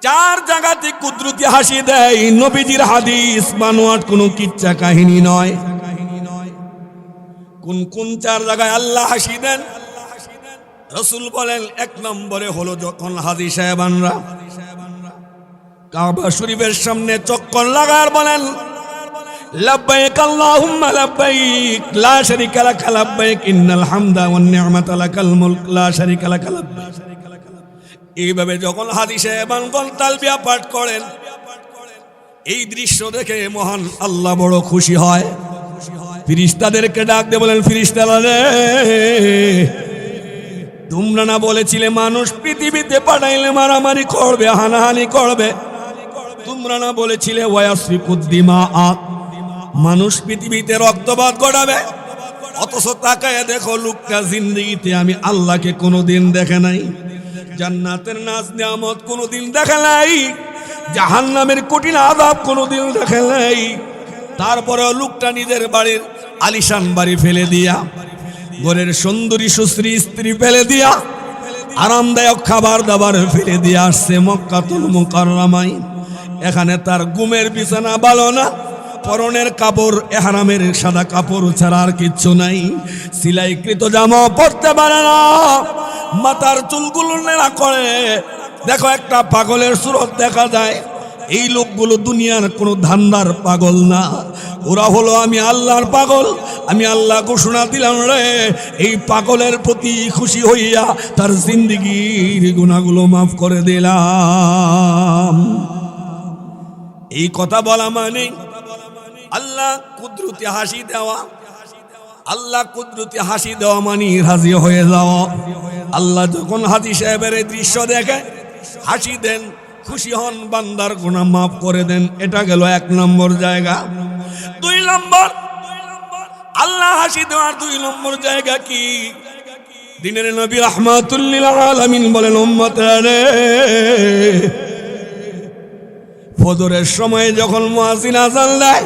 চার জায়গাতে কুদরতি হাসি দেয়। নবীজির হাদিস, বানোয়াট কোনো কিচ্ছা কাহিনী নয়। কোন কোন চার জায়গায় আল্লাহ হাসি দেন? রাসূল বলেন, এক নম্বরে হলো যখন হাজী সাহেবানরা কাবা শরীফের সামনে চক্কর লাগায় বলেন, লাব্বাইক আল্লাহুম্মা লাব্বাইক লা শারীকা লাক লাব্বাইক ইন্নাল হামদা ওয়ান নি'মাতা লাকাল মুলক লা শারীকা লাক লাব্বাইক। এইভাবে যখন হাজী সাহেবানগণ তালবিয়া পাঠ করেন, এই দৃশ্য দেখে মহান আল্লাহ বড় খুশি হয়। ফেরেশতাদেরকে ডাক দিয়ে বলেন, ফেরেশতারা রে, তোমরা না বলেছিলে মানুষ পৃথিবীতে পাঠাইলে মারামারি করবে, হানাহানি করবে? তোমরা না বলেছিলে ওয়াসফিকুদ দিমা, মানুষ পৃথিবীতে রক্তপাত ঘটাবে? অথচ তাকায় দেখো লোকটা জিন্দেগিতে আমি আল্লাহকে কোনোদিন দেখে নাই, জান্নাতের নাজ নিয়ামত কোনোদিন দেখে নাই, জাহান্নামের কঠিন আযাব কোনোদিন দেখে নাই। তারপরে লোকটা নিজের বাড়ির আলিশান বাড়ি ফেলে দিয়া, ঘরের সুন্দরী সুশ্রী স্ত্রী ফেলে দিয়া, আরামদায়ক খাবার দাবার ফেলে দিয়ে আসছে মক্কাতুল মুকাররমায়। এখানে তার ঘুমের বিছানা ভালো না, পরনের কাপড় ইহরামের সাদা কাপড় ছাড়া আর কিচ্ছু নাই, সিলাইকৃত জামা পরতে পারে না, মাথার চুলগুলো নেড়া করে। দেখো একটা পাগলের সুরত দেখা যায়। এই লোকগুলো দুনিয়ার কোনো ধান্দার পাগল না, ওরা হলো আমি আল্লাহর পাগল। আমি আল্লাহ ঘোষণা দিলাম রে, এই পাগলের প্রতি খুশি হইয়া তার জিন্দেগীর গুনাহগুলো মাফ করে দিলাম। এই কথা বলা মানে আল্লাহ কুদরতি হাসি দেওয়া। আল্লাহ কুদরতি হাসি দেওয়া মানে রাজি হয়ে যাওয়া। আল্লাহ যখন হাজী সাহেবের এই দৃশ্য দেখে হাসি দেন, খুশি হন, বান্দার গুনাহ মাফ করে দেন। এটা গেল এক নম্বর জায়গা। দুই নম্বর, আল্লাহ হাসি দেওয়ার দুই নম্বর জায়গা কি? দিনের নবী রাহমাতুল লিল আলামিন বলেন, উম্মতরা রে, ফজরের সময় যখন মুয়াজ্জিন আযান দেয়,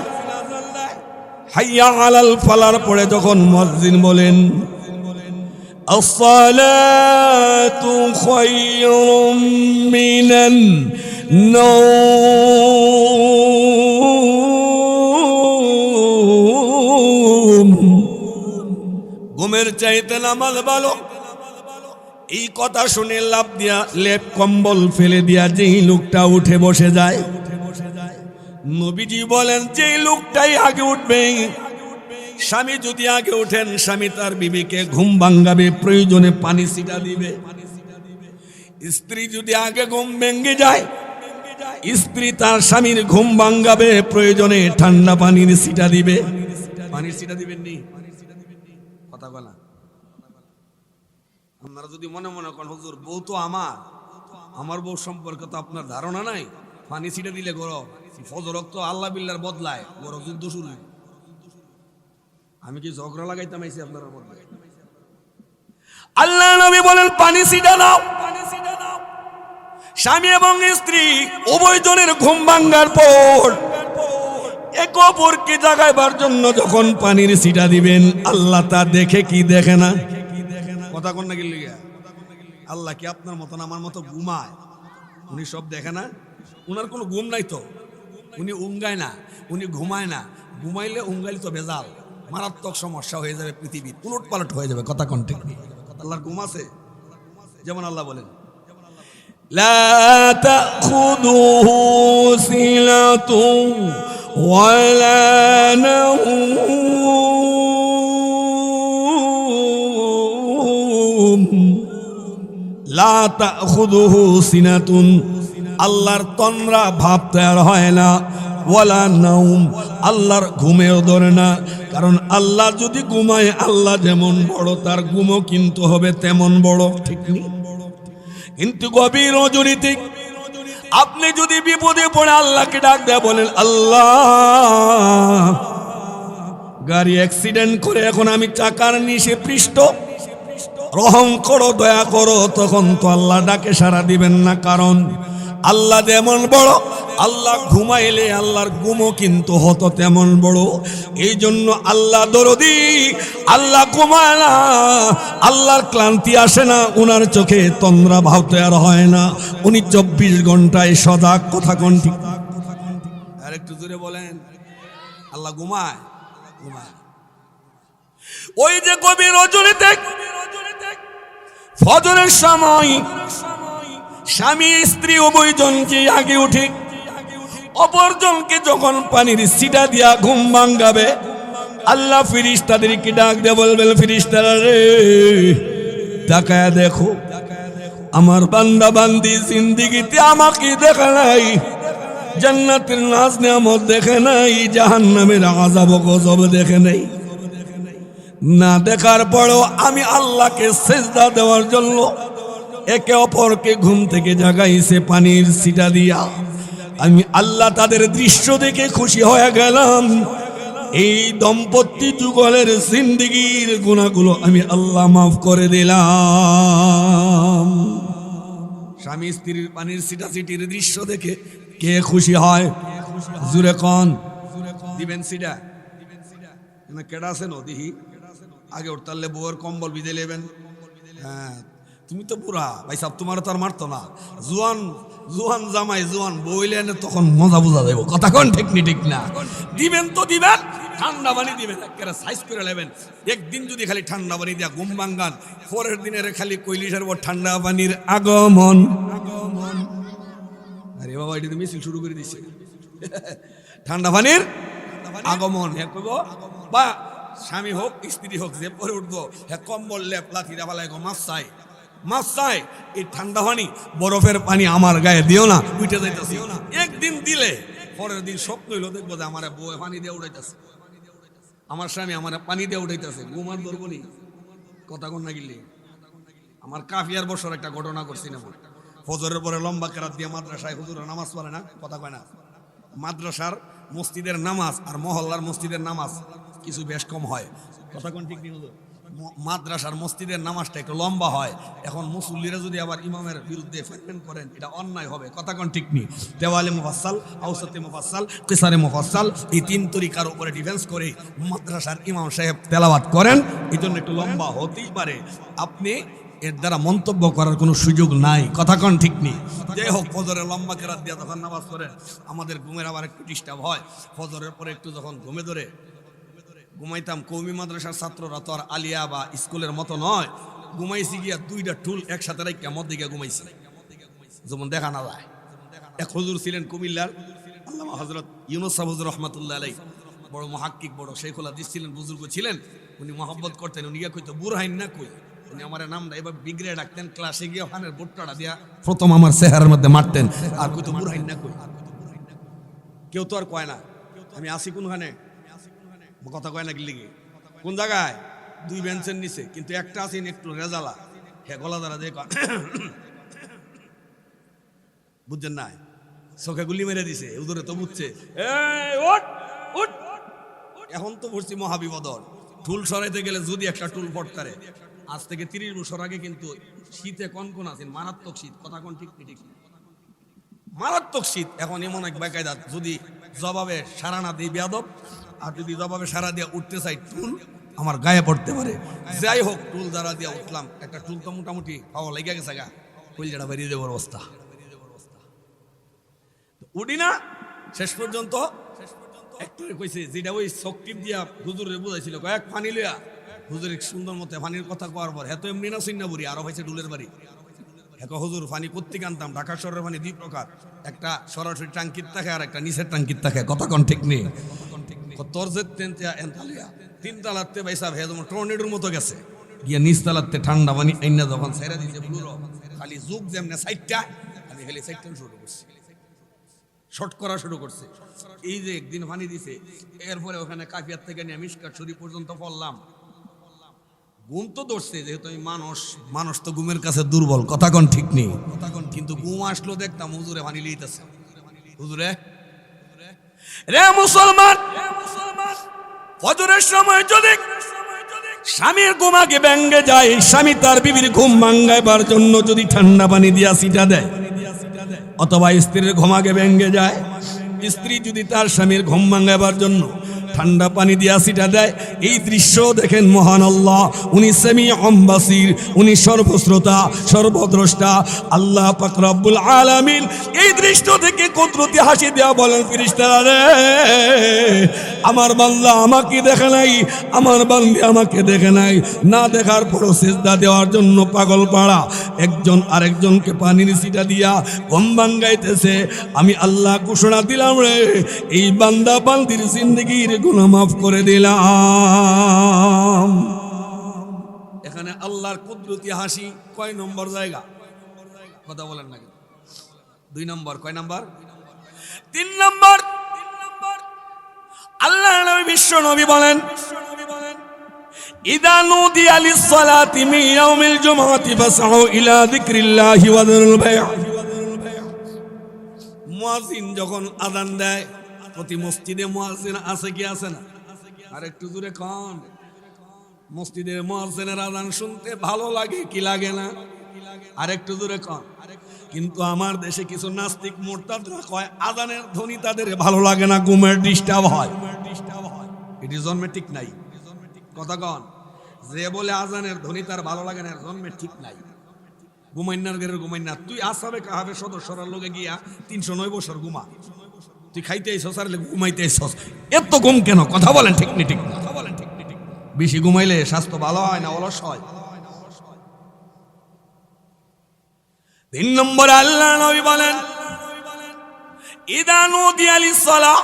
হাইয়া আলাল ফালার পরে যখন মুয়াজ্জিন বলেন আসসালাতু খায়রুম মিনান নাওম, ঘুমের চাইতে নামাজ ভালো, এই কথা শুনে লাফ দিয়া লেপ কম্বল ফেলে দিয়া যেই লোকটা উঠে বসে যায়, নবীজি বলেন যেই লোকটাই আগে উঠবে, স্বামী যদি আগে উঠেন স্বামী তার বিবিকে ঘুম ভাঙাবে, প্রয়োজনে পানি ছিটা দিবে। স্ত্রী যদি আগে ঘুম ভেঙে যায়, স্ত্রী তার স্বামীর ঘুম ভাঙাবে, প্রয়োজনে ঠান্ডা পানির ছিটা দিবে। পানির ছিটা দিবেন নি? কথা বলা আপনারা যদি মনে মনে করেন হুজুর বউ তো আমার বউ সম্পর্কে তো আপনার ধারণা নাই, পানি ছিটা দিলে গরম, ফজর তো আল্লাহ বিল্লার বদলায়, গরম যুদ্ধ শুরু। আমি কি ঝগড়া লাগাইতাম আইছি আপনার মধ্যে? আল্লাহ নবী বলেন পানি ছিটা দাও। স্বামী এবং স্ত্রী উভয়জনের ঘুম ভাঙার পর এক অপরকে জাগাইবার জন্য যখন পানির ছিটা দিবেন, আল্লাহ তা দেখে কি দেখে না? কথা কোন না গেলে আল্লাহ কি আপনার মতন আমার মতো ঘুমায়? উনি সব দেখে না? উনার কোনো ঘুম নাই তো, উনি উঙ্গায় না, উনি ঘুমায় না। ঘুমাইলে উঙ্গাইলে তো ভেজাল, মারাত্মক সমস্যা হয়ে যাবে, পৃথিবী উলট পালট হয়ে যাবে। কথা কোন ঠিক? আল্লাহর ঘুম আছে? যেমন আল্লাহ বলেন লা তাখুযুহু সিনাতুন ওয়ালা নাওম, লা তাখুযুহু সিনাতুন, আল্লাহর তন্দ্রা ভাব তৈরি হয় না, ওয়ালা নাওম, আল্লাহর ঘুমেও ধরে না। কারণ আল্লাহ যদি ঘুমায়, আল্লাহ যেমন বড় তার ঘুমও কিন্তু হবে তেমন বড়, ঠিক নেই? কিন্তু গভীর রজনীতে আপনি যদি বিপদে পড়ে আল্লাহকে ডাক দেয়া বলেন আল্লাহ গাড়ি অ্যাক্সিডেন্ট করে এখন আমি চাকার নিচে পৃষ্ঠ, রহম করো, দয়া করো, তখন তো আল্লাহ ডাকে সাড়া দিবেন না। কারণ আল্লাহ যেমন বড়, আল্লাহ ঘুমাইলে আল্লাহর ঘুমও কিন্তু হতো তেমন বড়। এই জন্য আল্লাহ দরদি, আল্লাহ ঘুমায় না, আল্লাহর ক্লান্তি আসে না, উনার চোখে তন্দ্রা ভাব তৈরি হয় না, উনি 24 ঘন্টায় সজাগ। কথা কোন ঠিক? আর একটু জোরে বলেন আল্লাহ ঘুমায়? ঘুমায়। ওই যে গভীর রজনীতে ফজরের সময় স্বামী স্ত্রী উভয়জনকে আগে উঠে অপরজনকে যখন পানির ছিটা দিয়া ঘুম ভাঙাবে, আল্লাহ ফেরেশতাদেরকে ডাক দিয়ে বলবেন ফেরেশতারা রে তাকায়া দেখো, আমার বান্দা বান্দি জিন্দেগিতে আমাকে দেখে নাই, জান্নাতের নাজ নিয়ামত দেখে নাই, জাহান্নামের আযাব গজব দেখে নাই। না দেখার পরেও আমি আল্লাহকে সেজদা দেওয়ার জন্য একে অপরকে ঘুম থেকে জাগাইছে পানির ছিটা দিয়া। আমি আল্লাহ তাদের দৃশ্য দেখে খুশি হয়ে গেলাম। এই দম্পতি যুগলের জিন্দেগীর গুনাহগুলো আমি আল্লাহ মাফ করে দিলাম। স্বামী স্ত্রীর পানির ছিটাছিটির দৃশ্য দেখে কে খুশি হয়? জুরে কন দিবেন ছিটা না? কেডা আছে নদী আগে উঠতালে বউয়ের কম্বল বিদে নেবেন। হ্যাঁ তুমি তো বুড়া ভাই সাহেব, তোমার তো আর মারতো না। জোয়ান জোয়ান জামাই জোয়ান বইলে তখন মজা বোঝা দেব। কথা কোন ঠিক নি? ঠিক না? দিবেন তো দিবেন, ঠান্ডা পানি দিবেন, একেবারে সাইজ করে নেবেন। একদিন যদি খালি ঠান্ডা পানি দিয়া ঘুম ভাঙ্গান, পরের দিনের খালি কৈলিশের পর ঠান্ডা পানির আগমন। আরে বাবা এটা মিছিল শুরু করে দিছে, ঠান্ডা পানির আগমন। হ্যাঁ কইব বা স্বামী হোক স্ত্রী হোক যে পরে উঠবো, হ্যাঁ কম্বল লেপ লাথি দেওয়া গো মাছ চাই, মাছ চাই। এই ঠান্ডা পানি বরফের পানি আমার গায়ে দিও না, উঠে যাইতেছি। একদিন দিলে পরের দিন স্বপ্ন হইলো দেখবো যে আমার বউ পানি দিয়ে উঠাইতেছে, আমার স্বামী আমার পানি দিয়ে উঠাইতেছে। ঘুমার ধরবো নি? কথা কোন না গিলি? আমার কাফিয়ার বছর একটা ঘটনা করছি না, ফজরের পরে লম্বা কেরাত দিয়ে মাদ্রাসায় হুজুরা নামাজ পড়ে না? কথা কয় না? মাদ্রাসার মসজিদের নামাজ আর মহল্লার মসজিদের নামাজ কিছু বেশ কম হয়। কথা কোন ঠিক নেই? মাদ্রাসার মসজিদের নামাজটা একটু লম্বা হয়। এখন মুসল্লিরা যদি আবার ইমামের বিরুদ্ধে ফেরফেন করেন, এটা অন্যায় হবে। কথা কোন ঠিক নেই? তেওয়ালে মুফাসসাল, আওসাতে মুফাসসাল, কিসারে মুফাসসাল, এই তিন তরিকার উপরে ডিফেন্স করে মাদ্রাসার ইমাম সাহেব তেলাওয়াত করেন, এই জন্য একটু লম্বা হতেই পারে। আপনি এর দ্বারা মন্তব্য করার কোনো সুযোগ নাই। কথা কোন ঠিক নেই? যাই হোক, ফজরের লম্বা কেরাত দিয়ে তখন নামাজ পড়েন, আমাদের ঘুমের আবার একটু ডিস্টার্ব হয়। ফজরের পরে একটু যখন ঘুমে ধরে ঘুমাইতাম, কওমি মাদ্রাসার ছাত্ররা তো আর আলিয়া বা স্কুলের মতো নয়, ঘুমাইছি গিয়া দুইটা টুল একসাথে রাখা মদ দিকে ঘুমাইছি, যেমন দেখা না যায়। এক হুজুর ছিলেন কুমিল্লার, আল্লামা হযরত ইউনুস সাহেব হুজুর রাহমাতুল্লাহ আলাইহি, বড় মুহাক্কিক, বড় শেখুল হাদিস ছিলেন, বুজুর্গ ছিলেন। উনি মহব্বত করতেন, উনি গিয়া কইতো বুরহাইন না কই, উনি আমার নামটা এবার বিগড়ে ডাকতেন। ক্লাসে গিয়ে ওখানে বোটটা দিয়া প্রথম আমার চেহারার মধ্যে মারতেন, আর কইতো বুরহাইন না কই। কেউ তো আর কয় না আমি আসি কোনখানে, কথা কয় না লিগে কোন জায়গায়, দুই বেঞ্চের নিচে, কিন্তু একটা আছেন একটু রেজালা, হে গলা দ্বারা যে বুঝছেন না, চোখে গুলি মেরে দিছে, উদরে তো বুঝছে। এখন তো বুঝছি মহাবিপদর, টুল সরাইতে গেলে যদি একটা টুল পটকারে। আজ থেকে 30 বছর আগে কিন্তু শীতে কনকন আছেন, মারাত্মক শীত। কথা কোন ঠিক ঠিক মারাত্মক শীত। এখন এমন এক বেকায়দা, যদি জবাবে সারা না দিই বেয়াদব, আর যদি জবাবে সারা দিয়ে উঠতে চাই টুল আমার গায়ে পড়তে পারে। যাই হোক, টুল দ্বারা দিয়ে উঠলাম, একটা টুল তো মোটামুটি পাওয়া লেগে গেছে গা, কইলটা বেরিয়ে দেওয়ার অবস্থা। উঠি না, শেষ পর্যন্ত একটু কইছে, যেটা ওই চকটিপ দিয়া হুজুরে বুঝাইছিল, কয়েক পানি লইয়া হুজুরের সুন্দর মতো পানির কথা কওয়ার পর এত এমনি না চিন্না বুড়ি আরো হয়েছে ডুলের বাড়ি। এখন হুজুর পানি কোত্থেকে আনতাম, ঢাকা শহরের পানি দুই প্রকার, একটা সরাসরি টাঙ্কির থাকে আর একটা নিচের টাঙ্কির থাকে। কথা কোন ঠিক নেই? তোর যে তিন তালাতে বাইসা ভেজ টর্নেডোর মতো গেছে গিয়া নিচ তালাতে ঠান্ডা পানি আইনা যখন ছেড়ে দিয়েছে ব্লুর, খালি যুগ যেমনে সাইডটা, আমি খালি সাইডটা শুরু করছি, শর্ট করা শুরু করছে। এই যে একদিন পানি দিছে, এরপরে ওখানে কাফিয়ার থেকে নিয়ে মিশকাত শরীফ পর্যন্ত পড়লাম। ঘুম তো ধরছে, যেহেতু আমি মানুষ তো ঘুমের কাছে দুর্বল। কথা কোন ঠিক নেই? কিন্তু ঘুম আসলো, দেখতাম হুজুরে পানি লইতেছে। হুজুরে রে মুসলমান, ফজরের সময় যদি স্বামীর ঘুম আগে ভেঙে যায়, স্বামী তার বিবির ঘুম ভাঙাইবার জন্য যদি ঠান্ডা পানি দিয়া ছিটা দেয়, অথবা স্ত্রীর ঘুম আগে ভেঙে যায়, স্ত্রী যদি তার স্বামীর ঘুম ভাঙাইবার জন্য ঠান্ডা পানি দিয়া ছিটা দেয়, এই দৃশ্য দেখেন মহান আল্লাহ, উনি সামিউম বাসির, উনি সর্বশ্রোতা সর্বদ্রষ্টা আল্লাহ পাক রব্বুল আলামিন। এই দৃশ্য থেকে কুদরতি হাসি দেয়া বলেন, ফেরেশতারা রে, আমার বান্দা আমাকে দেখে নাই, আমার বান্দি আমাকে দেখে নাই, না দেখার পরও সিজদা দেওয়ার জন্য পাগল পাড়া একজন আরেকজনকে পানির ছিটা দিয়া ঘুম ভাঙাইতেছে। আমি আল্লাহ ঘোষণা দিলাম রে, এই বান্দা বান্দির জিন্দেগির গুনাহ মাফ করে দিলাম। এখানে আল্লাহর কুদরতি হাসি কয় নম্বর জায়গা? কথা বলেন না, 2 নম্বর। কয় নম্বর? 3 নম্বর। আল্লাহ নবী বিশ্ব নবী বলেন, ইদা নুদিয়া লিস-সালাতি মিন ইয়াউমিল জুমআতি ফাসআউ ইলা যিকরিল্লাহি ওয়া যারুল বায়'। মুয়াজ্জিন যখন আযান দেয়, প্রতি মসজিদে মুয়াজ্জিন আছে কি আছে না? আর একটু জোরে কোন, মসজিদের মুয়াজ্জিনের আযান শুনতে ভালো লাগে কি লাগে না? আর একটু জোরে কোন। কিন্তু আমার দেশে কিছু নাস্তিক মুরতাদরা কয় আযানের ধ্বনি তাদের ভালো লাগে না, ঘুমের ডিস্টার্ব হয়। এটি জন্মে ঠিক নাই। কথা কন, যে বলে আযানের ধ্বনি তার ভালো লাগে না, জন্মে ঠিক নাই। ঘুমাইনার ঘরের ঘুমাইনা, তুই আসাবে কাহাবে সদস্যরার লোকে গিয়া 309 বছর ঘুমা, তুই খাইতে আইসস আর ঘুমাইতে আইসস, এত ঘুম কেন? কথা বলেন ঠিক নি ঠিক? বেশি ঘুমাইলে স্বাস্থ্য ভালো হয় না, অলস হয়। 3 নম্বরে আল্লাহ নবী বলেন, ইদা নুদিয়া লিস-সালাহ,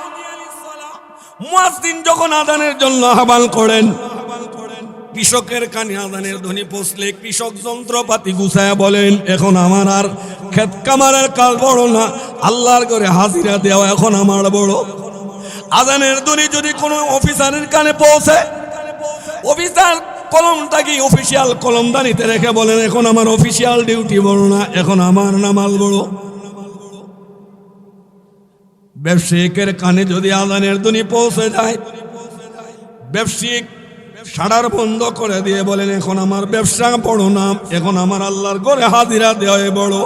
মুয়াজ্জিন যখন আযানের জন্য আহ্বান করেন, কৃষকের কানে আযানের ধ্বনি পৌঁছলে কৃষক যন্ত্রপাতি গুছায়া বলেন, এখন আমার আর ক্ষেত কামারের কাল বড় না, আল্লাহর ঘরে হাজিরা দেওয়া এখন আমার বড়। আযানের ধ্বনি যদি কোনো অফিসারের কানে পৌঁছে, অফিসার কলমটাকে অফিসিয়াল কলমদানিতে রেখে বলেন, এখন আমার অফিসিয়াল ডিউটি বড় না, এখন আমার নামাজ বড়। ব্যবসায়িকের কানে যদি আযানের ধ্বনি পৌঁছে যায়, ব্যবসায়িক সাড়ার বন্ধ করে দিয়ে বলেন, এখন আমার ব্যবসা বড় না, এখন আমার আল্লাহর ঘরে হাজিরা দেওয়াই বড়।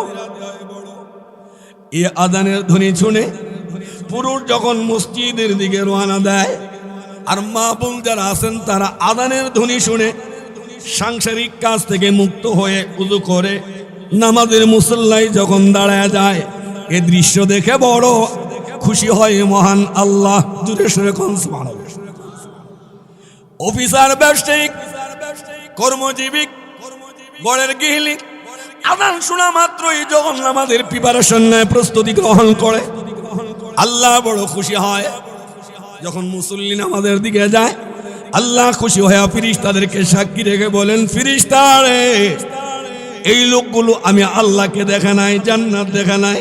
এই আজানের ধ্বনি শুনে পুরুষ যখন মসজিদের দিকে রওনা দেয়, আর মা বোন যারা আছেন তারা আজানের ধ্বনি শুনে সাংসারিক কাজ থেকে মুক্ত হয়ে উযু করে নামাজের মুসল্লায় যখন দাঁড়ায় যায়, এ দৃশ্য দেখে বড় খুশি হয় মহান আল্লাহ। জুড়ে সরে কোন সুবহানাল্লাহ। অফিসার, ব্যবসায়িক, কর্মজীবী, গড়ের গৃহিণী আজান শোনা মাত্রই যখন নামাজের প্রিপারেশন নেয়, প্রস্তুতি গ্রহণ করে, আল্লাহ বড় খুশি হয়। যখন মুসল্লি নামাজের দিকে যায়, আল্লাহ খুশি হয়ে ফেরেশতাদেরকে সাক্ষী রেখে বলেন, ফেরেশতারে, এই লোকগুলো আমি আল্লাহকে দেখে নাই, জান্নাত দেখে নাই,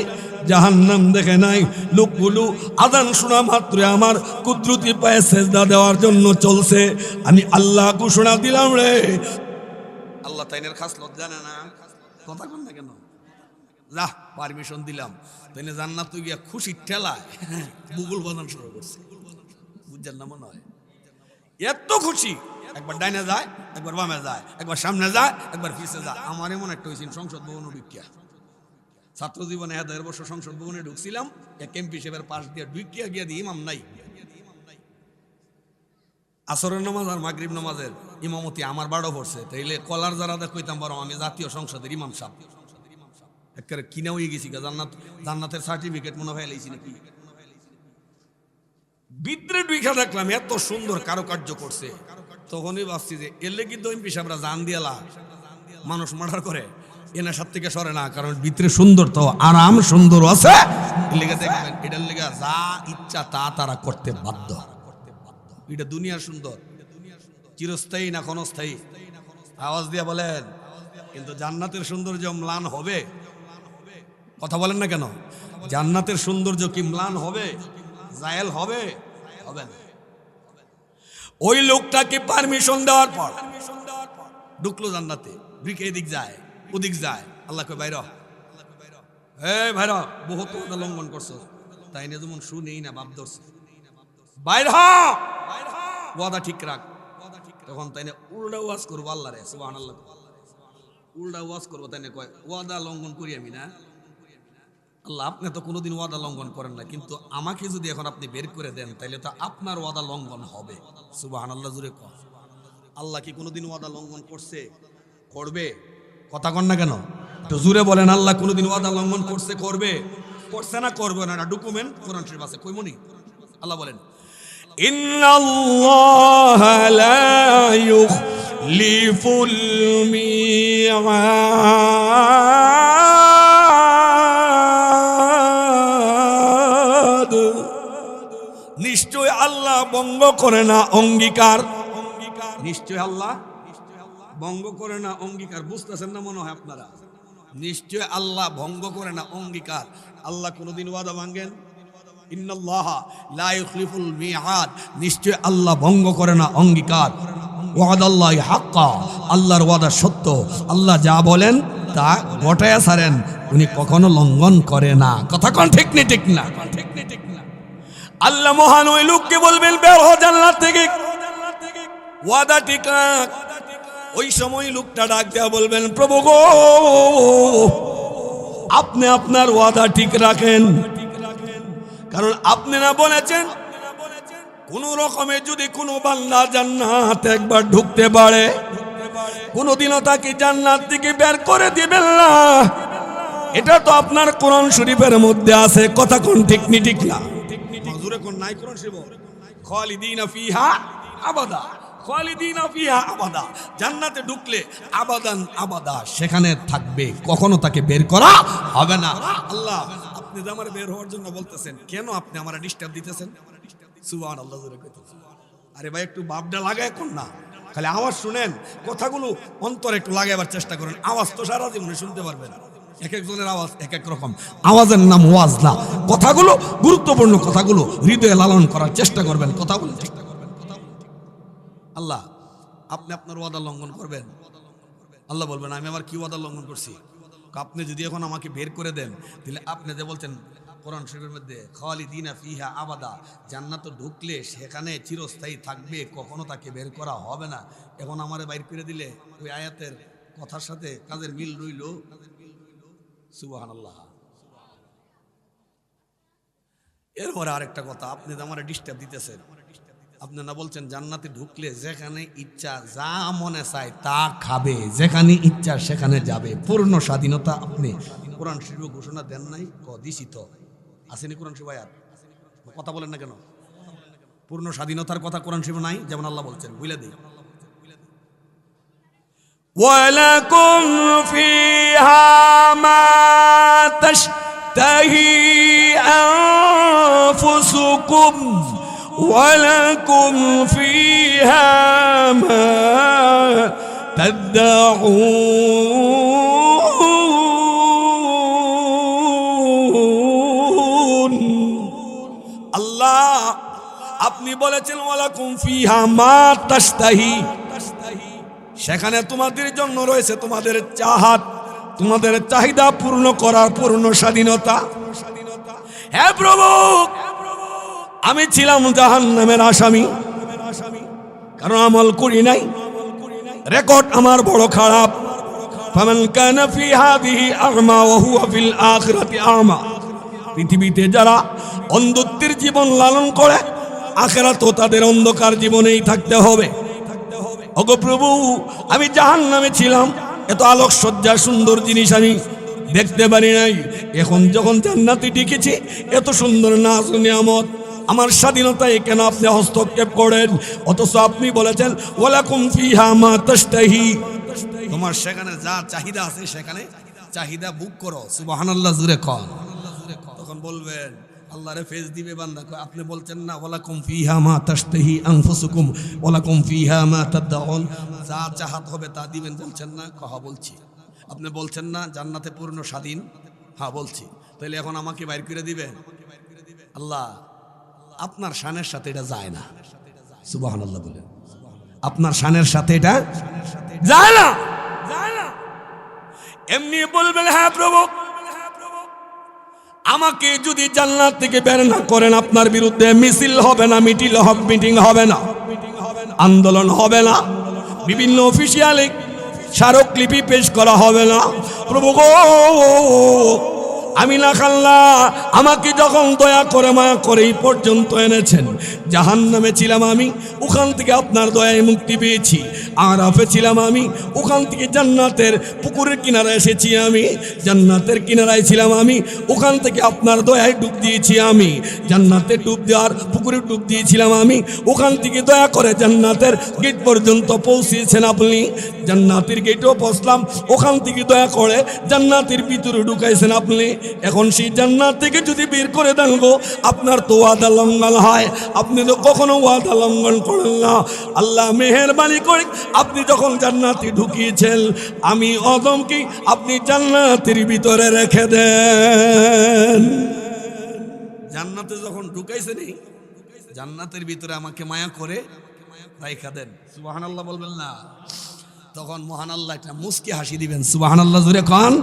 জাহান্নাম দেখে নাই, লোকগুলো আজান শোনা মাত্র আমার কুদরতি পায়ে সেজদা দেওয়ার জন্য চলছে। আমি আল্লাহ ঘোষণা দিলাম রে, আল্লাহ তাইনের খাসলত জানে না, কথা কন না কেন? যা পারমিশন দিলাম, তাইনে জান্নাত তো গিয়া খুশির ঠেলায় বুগুল বাজান শুরু করছে। বুঝছেন না মনে হয়? এত খুশি, একবার ডাইনে যায়, একবার বামে যায়, একবার সামনে যায়, একবার পিছে যায়। আমার এমন একটা হয়েছিল সংসদ ভবন বিজ্ঞা ছাত্র জীবনে ১০০ বছর সংসদ ভবনে ঢুকছিলাম, এক এমপি সাহেবের পাশ দিয়ে ঢুকিয়া গিয়া দিয়ে ইমাম নাই, আসরের নামাজ আর মাগরিব নামাজের ইমামতি আমার বাড়ো পড়ছে। তাইলে কলার যারা কইতাম বরং আমি জাতীয় সংসদের ইমাম সাহেব একেবারে কিনা হয়ে গেছি, জান্নাতের সার্টিফিকেট মনে হয় লাইছি নাকি। ভিতরে ঢুকা দেখলাম এত সুন্দর কারুকার্য করছে, তখনই ভাবছি যে এলে কিন্তু এমপি সাহেবরা জান দিয়ালা মানুষ মার্ডার করে, এনার সাথে থেকে সরে না, কারণ ভিতরে সুন্দর তো আরাম সুন্দর আছে। লেগে দেখবেন এটার লেগে যা ইচ্ছা তা তারা করতে বাধ্য। এটা দুনিয়ার সুন্দর, চিরস্থায়ী না ক্ষণস্থায়ী? আওয়াজ দিয়ে বলেন। কিন্তু জান্নাতের সৌন্দর্য ম্লান হবে? কথা বলেন না কেন? জান্নাতের সৌন্দর্য কি ম্লান হবে, জায়েল হবে? হবে না। ওই লোকটাকে পারমিশন দেওয়ার পর ঢুকলো জান্নাতে, ঢুকে এদিক যায় ওদিক যায়, আল্লাহ কই বাইর, এই ভাইরা বহুত কথা লঙ্ঘন করছো, তাই না যেমন শুনেই না বাপ ধরছে, বাইর হ, ওয়াদা ঠিক রাখ। তখন তাই না উল্টা ওয়াজ করবো আল্লাহ রে, সুবহানাল্লাহ, উল্টা ওয়াজ করবো। তাই না কয় ওয়াদা লঙ্ঘন করি আমি না? আল্লাহ আপনি তো কোনোদিন ওয়াদা লঙ্ঘন করেন না, কিন্তু আমাকে যদি এখন আপনি বের করে দেন তাহলে তো আপনার ওয়াদা লঙ্ঘন হবে। সুবহানাল্লাহ জুড়ে কয়। আল্লাহ কি কোনোদিন ওয়াদা লঙ্ঘন করছে, করবে? কথা কন না কেন? তো জুড়ে বলেন, আল্লাহ কোনোদিন ওয়াদা লঙ্ঘন করছে, করবে? করছে না করবে না? ডকুমেন্ট কোরআন শরীফ আছে, কইমনি। আল্লাহ বলেন, ইন্নাল্লাহা লা ইউখলিফুল মিআদ, নিশ্চয় আল্লাহ ভঙ্গ করে না অঙ্গীকার। নিশ্চয় আল্লাহ ভঙ্গ করে না অঙ্গীকার। বুঝতেছেন না মনে হয় আপনারা? নিশ্চয় আল্লাহ ভঙ্গ করে না অঙ্গীকার। আল্লাহ কোনোদিন ওয়াদা ভাঙেন? ইন্নাল্লাহা লা ইউখলিফুল মিআদ, নিশ্চয় আল্লাহ ভঙ্গ করে না অঙ্গীকার। ওয়াদাল্লাহি হাক্কা, আল্লাহর ওয়াদা সত্য। আল্লাহ যা বলেন তা ঘটায়া ছাড়েন, উনি কখনো লঙ্ঘন করে না। কথা কোন ঠিক না? ঠিক না? আল্লাহ মহান ওই লোককে বলবেন, বের হ জান্নাত থেকে, ওয়াদা ঠিক রাখ। ওই সময় লোকটা ডাক দেয়া বলবেন, প্রভু গো, আপনি আপনার ওয়াদা ঠিক রাখেন, কারণ আপনি না বলেছেন কোন রকমে যদি কোনো বান্দা জান্নাত একবার ঢুকতে পারে কোনোদিনও তাকে জান্নাত থেকে বের করে দিবেন না। এটা তো আপনার কোরআন শরীফের মধ্যে আছে। কথা কোন ঠিক নি? ঠিক না? হুজুরে কোন নাই কোরআন শরীফ? খালিদিনা ফিহা আবাদা, খালিদিনা ফিহা আবাদা, জান্নাতে ঢুকলে আবাদান আবাদা সেখানে থাকবে, কখনো তাকে বের করা হবে না। আল্লাহ আপনি যে আমার বের হওয়ার জন্য বলতেছেন, কেন আপনি আমার ডিস্টার্ব দিতেছেন? সুবহানাল্লাহ জোরে কইতেছেন। আরে ভাই একটু বাপডা লাগায় কোন না, খালি আওয়াজ শুনেন, কথাগুলো অন্তরে একটু লাগাবার চেষ্টা করেন। আওয়াজ তো সারা জীবনে শুনতে পারবেন, এক একজনের আওয়াজ এক এক রকম। আওয়াজের নাম ওয়াজ না, কথাগুলো গুরুত্বপূর্ণ কথাগুলো হৃদয়ে লালন করার চেষ্টা করবেন, কথা বলার চেষ্টা করবেন। আল্লাহ আপনি আপনার ওয়াদা লঙ্ঘন করবেন? আল্লাহ বলবেন, আমি আমার কি ওয়াদা লঙ্ঘন করছি? আপনি যদি এখন আমাকে বের করে দেন, তাহলে আপনি যে বলছেন কোরআন শরীফের মধ্যে খালিদিনা ফিহা আবাদা, জান্নাতে ঢুকলে সেখানে চিরস্থায়ী থাকবে, কখনো তাকে বের করা হবে না। এখন আমারে বাইর করে দিলে ওই আয়াতের কথার সাথে কাজের মিল রইল। সুবহানাল্লাহ। এরপরে আরেকটা কথা, আপনি তো আমার ডিস্টার্ব দিতেছেন। আপনি না বলছেন জান্নাতে ঢুকলে যেখানে ইচ্ছা যা মনে চায় তা খাবে, যেখানে ইচ্ছা সেখানে যাবে, পূর্ণ স্বাধীনতা। আপনি কোরআন শরীফে ঘোষণা দেন নাই? দিছি তো, আসেনি কোরআন শরীফ আয়াত? কথা বলেন না কেন? পূর্ণ স্বাধীনতার কথা কোরআন শরীফে নাই? যেমন আল্লাহ বলছেন, বুঝলে দিই, ওয়ালাকুম ফিহা মা তাশতাহি আনফুসুকুম ওয়ালাকুম ফিহা মা তাদউন। আল্লাহ আপনি বলেছেন ওয়ালাকুম ফিহা মা তাশতাহি, সেখানে তোমাদের জন্য রয়েছে তোমাদের চাহাত, তোমাদের চাহিদা পূর্ণ করার পূর্ণ স্বাধীনতা। হে প্রভু, আমি ছিলাম জাহান্নামের আসামি, কারণ আমল করি নাই, রেকর্ড আমার বড় খারাপ। ফামান কানা ফি হাযিহি আ'মা ওয়া হুয়া ফিল আখিরাতি আ'মা, পৃথিবীতে যারা অন্ধত্বের জীবন লালন করে আখিরাতেও তাদের অন্ধকার জীবনেই থাকতে হবে। ওগো প্রভু, আমি জাহান্নামে ছিলাম, এত আলোক সজ্জা সুন্দর জিনিস আমি দেখতে পারি নাই। এখন যখন জান্নাতে ঢুকেছি, এত সুন্দর নাজ নিয়ামত, আমার স্বাধীনতায় কেন আপনি হস্তক্ষেপ করেন? অথচ আপনি বলেছেন ওয়ালাকুম ফিহা মা তাশতাহি, তোমার সেখানে যা চাহিদা আছে সেখানে চাহিদা বুক করো। সুবহানাল্লাহ, জুরে কন। তখন বলবেন আল্লাহরে ফেজ দিবে বান্দা, আপনি বলছেন না ওয়ালাকুম ফিহা মা তাশতাহি আনফুসুকুম ওয়ালাকুম ফিহা মা তাদউন, যা চাহাত হবে তা দিবেন, বলছেন না? কহা বলছি। আপনি বলছেন না জান্নাতে পূর্ণ স্বাধীন? হ্যাঁ বলছি। তাহলে এখন আমাকে বাইর করে দিবে? আল্লাহ আপনার শানের সাথে এটা যায় না। সুবহানাল্লাহ বলেন, আপনার শানের সাথে এটা যায় না। এমনি বলবেন হ্যাঁ প্রভু, আমাকে যদি জান্নাত থেকে বের না করেন, আপনার বিরুদ্ধে মিছিল হবে না, মিটিং হবে না, আন্দোলন হবে না, বিভিন্ন অফিসিয়ালি স্মারকলিপি পেশ করা হবে না। প্রভু গো, আমি না খাল্লা, আমাকে যখন দয়া করে মায়া করে এই পর্যন্ত এনেছেন, জাহান্নামে ছিলাম আমি, ওখান থেকে আপনার দয়ায় মুক্তি পেয়েছি। আরাফে ছিলাম আমি, ওখান থেকে জান্নাতের পুকুরের কিনারায় এসেছি আমি। জান্নাতের কিনারায় ছিলাম আমি, ওখান থেকে আপনার দয়ায় ডুব দিয়েছি আমি। জান্নাতে ডুব দেওয়ার পুকুরে ডুব দিয়েছিলাম আমি, ওখান থেকে দয়া করে জান্নাতের গেট পর্যন্ত পৌঁছিয়েছেন আপনি। জান্নাতের গেটেও পৌঁছলাম, ওখান থেকে দয়া করে জান্নাতের ভিতরে ঢুকাইছেন আপনি। এখন সেই জান্নাত থেকে যদি বের করে দেন গো, আপনার তো ওয়াদা লঙ্ঘন হয়, আপনি তো কখনো ওয়াদা লঙ্ঘন করেন না। আল্লাহ মেহেরবানি করে আপনি যখন জান্নাতে ঢুকিয়েছেন, আমি অদমকে আপনি জান্নাতের ভিতরে রেখে দেন। জান্নাতে যখন ঢুকাইছেন, জান্নাতের ভিতরে আমাকে মায়া করে রাইখা দেন। সুবহানাল্লাহ বলবেন না? তখন মহান আল্লাহ একটা মুস্কি হাসি দিবেন। সুবহানাল্লাহ জোরে কন।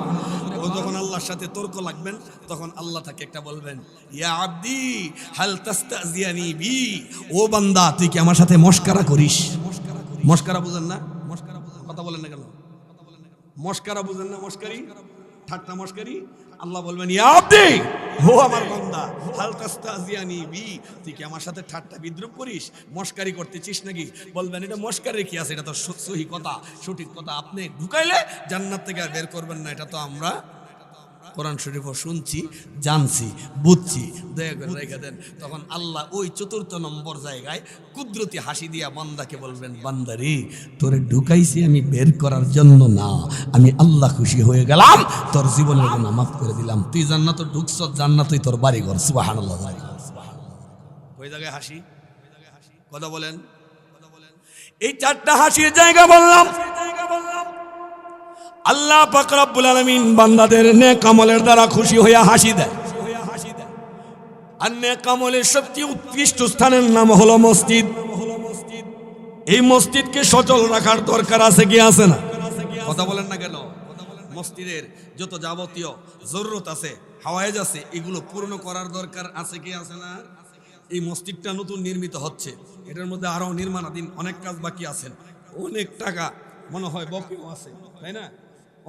ও যখন আল্লাহর সাথে তর্ক লাগবেন, তখন আল্লাহ তাকে একটা বলবেন, ইয়া আব্দি হাল তাস্তাজিয়ানি বি, ও বান্দা তুই কি আমার সাথে মস্কারা করিস? মস্কারা বুঝেন না? কথা বলেন না কেন? মস্কারা বুঝেন না? মস্কারি, ঠাট্টা মস্কারি। আল্লাহ বলবেন, ইয়া আব্দি, ও আমার বান্দা, হাল তাস্তাজিয়ানি বি, তুই কি আমার সাথে ঠাট্টা বিদ্রুপ করিস, মস্কারি করতেছিস নাকি? বলবেন এটা মস্কারি কি আছে, এটা তো সহি কথা, সঠিক কথা। আপনি ঢুকাইলে জান্নাত থেকে আর বের করবেন না, এটা তো আমরা কোরআন শরীফও শুনছি, জানছি, বুঝছি। দয়া করে রেখে দেন। তখন আল্লাহ ওই ৪র্থ নম্বর জায়গায় কুদরতি হাসি দিয়া বান্দাকে বলবেন, বান্দারে তোরে ঢুকাইছি আমি বের করার জন্য না, আমি আল্লাহ খুশি হয়ে গেলাম, তোর জীবনের গুনাহ মাফ করে দিলাম, তুই জান্নাতে ঢুকছ, জান্নাতই তোর বাড়িঘর। সুবহানাল্লাহ। ওই জায়গায় হাসি, কথা বলেন। এই 4টা হাসির জায়গা বললাম। আল্লাহ পাক রব্বুল আলামিন বান্দাদের নেক আমলের দ্বারা খুশি হইয়া হাসি দেয়। আর নেক আমলের সবচেয়ে উৎকৃষ্ট স্থানের নাম হলো মসজিদ। এই মসজিদকে সচল রাখার দরকার আছে কি আছে না? কথা বলেন না কেন? মসজিদের যত যাবতীয় জরুরত আছে হাওয়ায়েজ আছে, এগুলো পূর্ণ করার দরকার আছে কি আছে না? এই মসজিদটা নতুন নির্মিত হচ্ছে, এটার মধ্যে আরো নির্মাণাধীন অনেক কাজ বাকি আছেন, অনেক টাকা মনে হয় বকেও আছে, তাই না?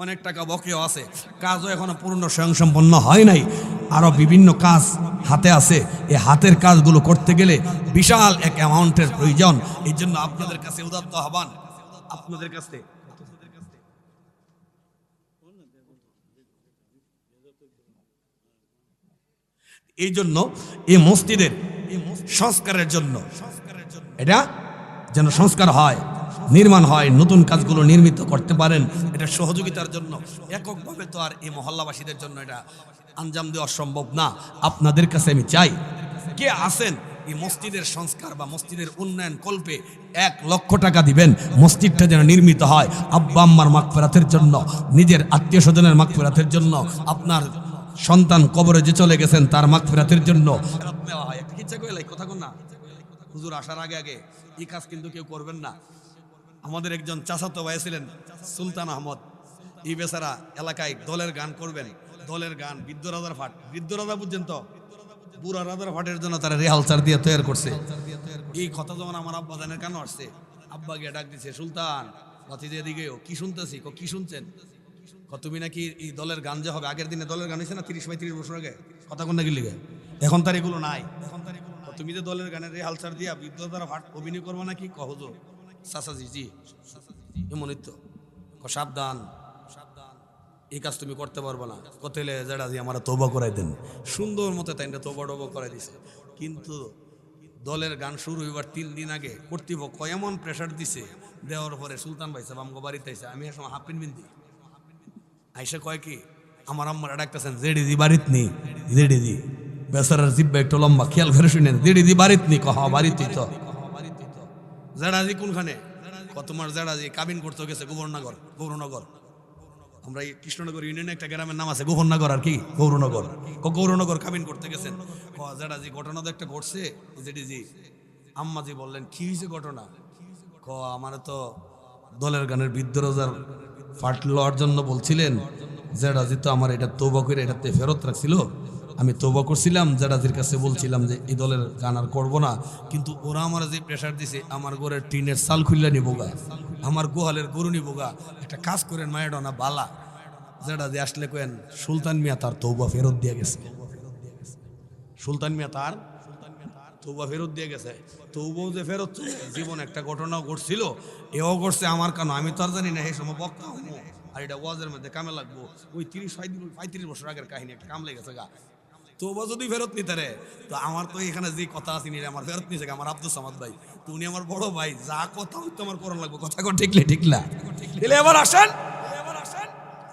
অনেক টাকা বকেও আছে, কাজও এখনো পূর্ণ স্বয়ংসম্পন্ন হয় নাই, আরো বিভিন্ন কাজ হাতে আছে। এই হাতের কাজগুলো করতে গেলে বিশাল এক অ্যামাউন্টের প্রয়োজন। এই জন্য আপনাদের কাছে উদাত্ত আহ্বান, আপনাদের কাছে এই জন্য এই মসজিদের সংস্কারের জন্য, এটা যেন সংস্কার হয়, নির্মাণ হয়, নতুন কাজগুলো নির্মিত করতে পারেন, এটা সহযোগিতার জন্য। এককভাবে তো আর এই মহল্লাবাসীদের জন্য এটা আঞ্জাম দেওয়া সম্ভব না। আপনাদের কাছে আমি চাই, কে আছেন এই মসজিদের সংস্কার বা মসজিদের উন্নয়ন কল্পে 1 লক্ষ টাকা দিবেন, মসজিদটা যেন নির্মিত হয়, আব্বা আম্মার মাগফিরাতের জন্য, নিজের আত্মীয় স্বজনের মাগফিরাতের জন্য, আপনার সন্তান কবরে যে চলে গেছেন তার মাগফিরাতের জন্য। কথা কন না হুজুর আসার আগে আগে এই কাজ কিন্তু কেউ করবেন না। আমাদের একজন চাচাতো ভাই ছিলেন সুলতান আহমদ, এই বেচারা এলাকায় দলের গান করবেন, দলের গান বৃদ্ধ রাজার ফাট, বৃদ্ধ রাজা বুঝছেন তো, বুড়া রাজার ফাটের জন্য তারা রেহালচার দিয়ে তৈরি করছে। এই কথা যখন আমার আব্বা জানের কেন আসছে, আব্বা গিয়ে ডাক দিছে, সুলতান ভাতিজা এদিকেও কি শুনতেছি, কি শুনছেন? তুমি নাকি এই দলের গান যে হবে, আগের দিনে দলের গান হয়েছে না 30-35 বছর আগে, কথা কোন নাকি লিগে, এখন তার এগুলো নাই। তুমি যে দলের গানের রেহালচার দিয়া বৃদ্ধ রাজার ফাট অভিনয় করবো নাকি, কহজো চাচাজি জি এমনই তো, সাবধান সাবধান, এই কাজ তুমি করতে পারবো না। কতলে যারা দিয়ে আমার তৌবা করাই দেন, সুন্দর মতো তাই তৌবা টবা করাই দিছে। কিন্তু দলের গান শুরু হইবার 3 দিন আগে কর্তৃপক্ষ এমন প্রেশার দিছে, দেওয়ার পরে সুলতান ভাই সাহেব আমগো বাড়িতে আইসে, আমি এক সময় হাফ প্যান্ট বিন্দি আইসে কয় কি, আমার আম্মারা ডাকতেছেন জেডিজি বাড়িত নি, জেডিজি বেচারার জিব্বা একটু লম্বা, খেয়াল করে শুনেন, জেডিজি বাড়িত নি, কহ বাড়িতেই তো। জেডাজি কোনখানে? তোমার জেডাজি কাবিন করতে গেছে গৌরনগর, গৌরনগর, আমরা এই কৃষ্ণনগর ইউনিয়নে একটা গ্রামের নাম আছে গৌরনগর, আর কি গৌরনগর, গৌরনগর কাবিন করতে গেছেন। জেডাজি ঘটনা তো একটা ঘটছে, জেডিজি আম্মাজি বললেন কি হয়েছে ঘটনা? আমার তো দলের গানের বৃদ্ধ রাজার ফাট লওয়ার জন্য বলছিলেন, জেডাজি তো আমার এটা তৌবা করে এটাতে ফেরত রাখছিল, আমি তৌবা করছিলাম, জেডাজির কাছে বলছিলাম যে এই দলের গান আর করবো না, কিন্তু ওরা আমার যে প্রেশার দিছে, আমার ঘরের টিনের চাল খুললে নিবোগা, আমার গোহালের গরু নিবোগা, একটা কাজ করেন মায়েডনা বালা। জেডাজি আসলে কেন, সুলতান মিয়া তার তৌবা ফেরত দিয়ে গেছে, সুলতান মিয়া তার তৌবা ফেরত দিয়ে গেছে। তৌবাও যে ফেরত, জীবন একটা ঘটনাও ঘটছিল, এও ঘটছে আমার কেন, আমি তো আর জানি না, এই সময় বক্তা আর এটা ওয়াজের মধ্যে কামে লাগবো। ওই 30-35 বছর আগের কাহিনী, একটা কাম লেগেছে গা। তৌবা যদি ফেরত নিতে রে, তো আমার তো এখানে যে কথা আছে আমার ফেরত নিছে আমার আব্দুল সামাদ ভাই, তো উনি আমার বড় ভাই, যা কথা হইতো আমার করার লাগবো, কথা কর ঠিকলে ঠিকলা। এবার আসেন,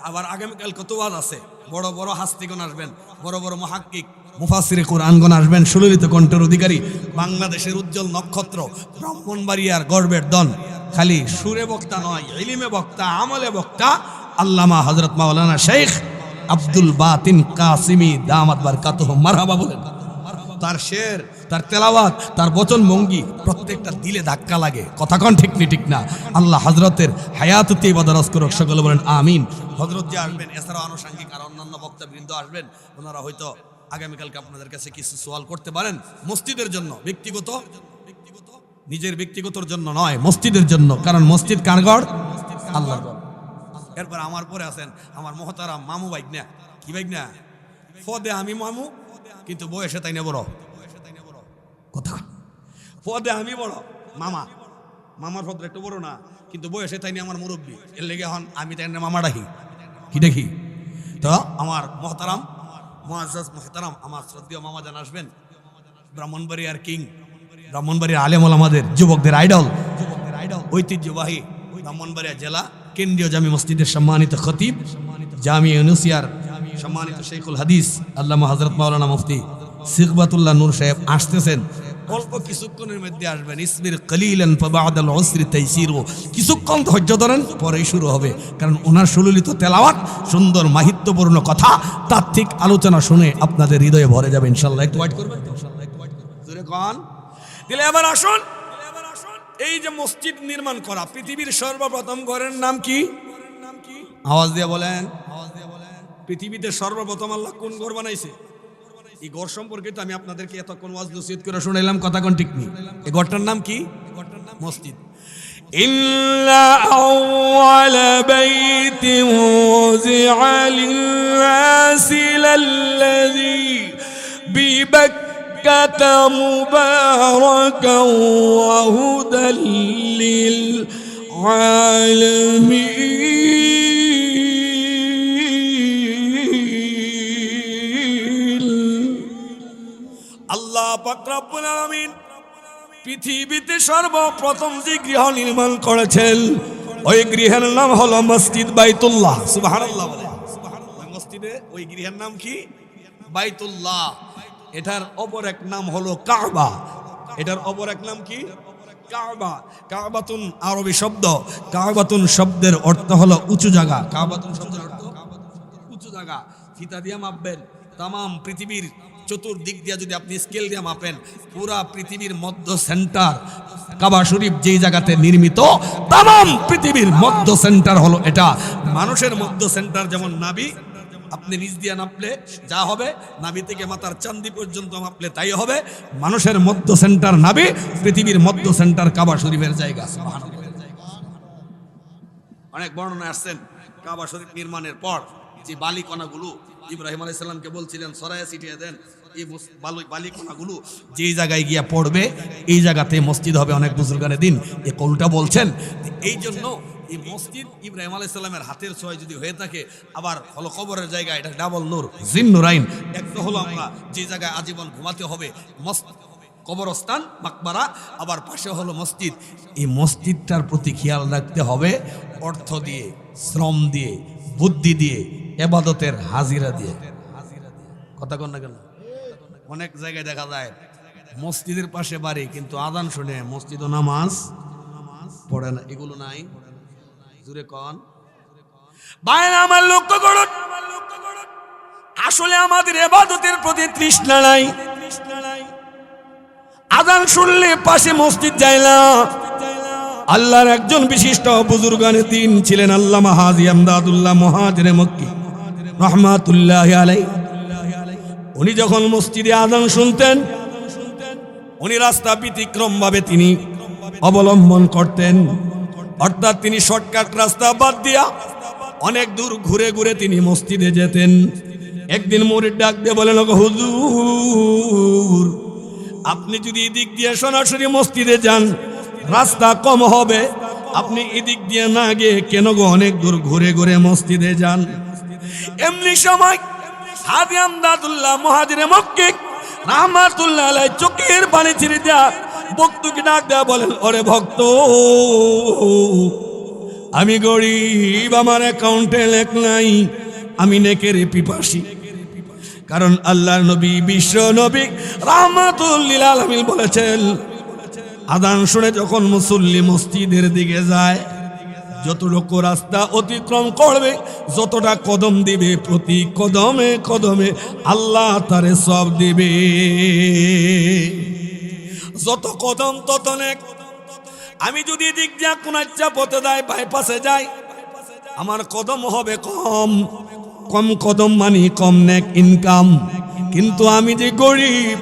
আবার আগামীকাল কত ওয়াজ আছে, বড় বড় হাস্তিগণ আসবেন, বড় বড় মুহাক্কিক মুফাসসিরে কোরআনগণ আসবেন, সুললিত কণ্ঠের অধিকারী, বাংলাদেশের উজ্জ্বল নক্ষত্র, ব্রাহ্মণবাড়িয়ার গর্বের দন, খালি সুরে বক্তা নয়, ইলমে বক্তা, আমলে বক্তা, আল্লামা হযরত মাওলানা শেখ আব্দুল বাতিন কাসিমি দামাত বারকাতুহু মারহাবা বলেন। তার শের, তার তেলাওয়াত, তার বচন ভঙ্গি প্রত্যেকটা দিলে ধাক্কা লাগে, কথা কোন ঠিক নি ঠিক না? আল্লাহ হযরতের হায়াত তৈয়বা দারাজ করুক, সকলে বলেন আমিন। হযরত যে আসবেন, এছাড়াও আনুষঙ্গিক আর অন্যান্য বক্তাবৃন্দ আসবেন, ওনারা হয়তো আগামীকালকে আপনাদের কাছে কিছু সওয়াল করতে পারেন মসজিদের জন্য, ব্যক্তিগত নিজের ব্যক্তিগতর জন্য নয়, মসজিদের জন্য, কারণ মসজিদ কার ঘর? আল্লাহর ঘর। এরপর আমার পরে আছেন আমার মহতারাম মামু বাইক না, কি বাইক না, পদে আমি মামু কিন্তু বয়সে তাই না বড়, কথা পদে আমি বড়, মামা, মামার পদ একটু বড় না, কিন্তু বয়সে তাই না আমার মুরব্বী, এর লেগে এখন আমি তাই না মামা ডাকি, কি দেখি। তো আমার মহতারাম মুআজ্জাজ মুহতারাম আমার শ্রদ্ধেয় মামা জান আসবেন, ব্রাহ্মণবাড়িয়ার কিং, ব্রাহ্মণবাড়িয়ার আলেম ওলামাদের, যুবকদের আইডল, ঐতিহ্যবাহী ব্রাহ্মণবাড়িয়া জেলা কেন্দ্রীয় জামি মসজিদের সম্মানিত খতিব, জামিয়া ইউনুসিয়ার সম্মানিত শেখুল হাদিস আল্লামা হযরত মাওলানা মুফতি সিগবাতুল্লাহ নূর সাহেব আসতেছেন। অল্প কিছুক্ষণের মধ্যে আসবেন, ইসবির কলিলান ফাবাদাল উসরি তাইসিরু, কিছুক্ষণ ধৈর্য ধরেন, পরেই শুরু হবে, কারণ ওনার সুললিত তেলাওয়াত, সুন্দর মাহিত্যপূর্ণ কথা, তাত্ত্বিক আলোচনা শুনে আপনাদের হৃদয়ে ভরে যাবে ইনশাআল্লাহ। একটু ওয়েট করবেন, জোরে কোন দিলে। এবার আসুন, এই যে মসজিদ নির্মাণ করা, পৃথিবীর সর্বপ্রথম ঘরের নাম কি? আওয়াজ দিয়ে বলেন, পৃথিবীতে সর্বপ্রথম আল্লাহ কোন ঘর বানাইছে? এই ঘর সম্পর্কে তো আমি আপনাদেরকে এতক্ষণ ওয়াজ নসিহত করে শুনাইলাম, কথা কোন ঠিক নেই। এই ঘরটার নাম কি? মসজিদ। إلا أول بيت وزع للناس للذي ببكة مباركا وهدى للعالمين আল্লাহ পাক রব্বুল আলামিন পৃথিবীতে সর্বপ্রথম যে গৃহ নির্মাণ করেছেন ওই গৃহের নাম হলো মসজিদ বাইতুল্লাহ। সুবহানাল্লাহ বলে। মসজিদে ওই গৃহের নাম কি? বাইতুল্লাহ। এটার অপর এক নাম হলো কাবা। এটার অপর এক নাম কি? কাবা। কাবাতুন আরবি শব্দ। কাবাতুন শব্দের অর্থ হলো উঁচু জায়গা। কাবাতুন শব্দের অর্থ উঁচু জায়গা। ফিতা দিয়ে মাপবেন, তাম পৃথিবীর চতুর্দিক দিয়ে যদি আপনি স্কেল দিয়ে মাপেন, পুরা পৃথিবীর মধ্য সেন্টার কাবা শরীফ যেই জায়গাতে নির্মিত, তাম পৃথিবীর মধ্য সেন্টার হলো এটা। মানুষের মধ্য সেন্টার যেমন নাভি, আপনি নিচ দিয়ে নাপলে যা হবে, নাভি থেকে মাথার চান্দি পর্যন্ত মাপলে তাই হবে। মানুষের মধ্য সেন্টার নাভি, পৃথিবীর মধ্য সেন্টার কাবা শরীফের জায়গা। অনেক বর্ণনা আসছেন কাবা শরীফ নির্মাণের পর যে বালিকণাগুলো ইব্রাহিম আলাইহিস সালামকে বলছিলেন সরাইয়া ছিটিয়ে দেন, এই বালিকণাগুলো যেই জায়গায় গিয়া পড়বে এই জায়গাতে মসজিদ হবে। অনেক বুজুর্গানে দিন এই কৌলটা বলছেন। এই জন্য এই মসজিদ ইব্রাহিম আলাইহিস সালামের হাতের ছোঁয়া যদি হয়ে থাকে, আবার হলো কবরের জায়গা, এটা ডাবল নূর, জিন্নুরাইন। একটা হলো আমরা যে জায়গায় আজীবন ঘুমাতে হবে কবরস্থান, মাকবারা, আবার পাশে হলো মসজিদ। এই মসজিদটার প্রতি খেয়াল রাখতে হবে অর্থ দিয়ে, শ্রম দিয়ে, বুদ্ধি দিয়ে, ইবাদতের হাজিরা দিয়ে। কথা কন না কেন? অনেক জায়গায় দেখা যায় মসজিদের পাশে বাড়ি, কিন্তু আজান শুনে মসজিদ ও নামাজ পড়ে না। এগুলো নাই? জুড়ে কন বাইরে আমার লক্ষ্য করুন, আসলে আমাদের ইবাদতের প্রতি তৃষ্ণা নাই। আজান শুনলে পাশে মসজিদ যায় না। আল্লাহর একজন বিশিষ্ট বুজুর্গানে দিন ছিলেন আল্লামা হাজী আমদাদুল্লাহ মুহাজিরে মক্কি রহমাতুল্লাহি আলাইহি। উনি যখন মসজিদে আজান শুনতেন, উনি রাস্তা ব্যতিক্রম ভাবে তিনি অবলম্বন করতেন। অর্থাৎ তিনি শর্টকাট রাস্তা বাদ দিয়া অনেক দূর ঘুরে ঘুরে তিনি মসজিদে যেতেন। একদিন মুরিদ ডাক দিয়ে বলেন, ওগো হুজুর, আপনি যদি এদিক দিয়ে সরাসরি মসজিদে যান রাস্তা কম হবে, আপনি এদিক দিয়ে না গিয়ে কেন গো অনেক দূর ঘুরে ঘুরে মসজিদে যান? এমনি সময় হাজী আমদাদুল্লাহ মুহাজিরে মক্কি রাহমাতুল্লাহ আলাইহি চোখের পানি ছেড়ে দেয়া ভক্তকে ডাক দেয়া বলেন, ওরে ভক্ত, আমি গরিব, আমার অ্যাকাউন্টে লেখ নাই, আমি নেকের পিপাসী। কারণ আল্লাহর নবী, বিশ্ব নবী রাহমাতুল লিল আলামিন বলেছেন, আযান শুনে যখন মুসল্লি মসজিদের দিকে যায়, যতটুকু রাস্তা অতিক্রম করবে, যতটা কদম দিবে, প্রতি কদমে কদমে আল্লাহ তারে সওয়াব দিবে। যত কদম তত নেক। আমি যদি দিক দিয়া কোনাচ্চা পথে যাই, বাইপাসে যাই, আমার কদম হবে কম। কম কদম মানে কম নেক ইনকাম। কিন্তু আমি যে গরিব,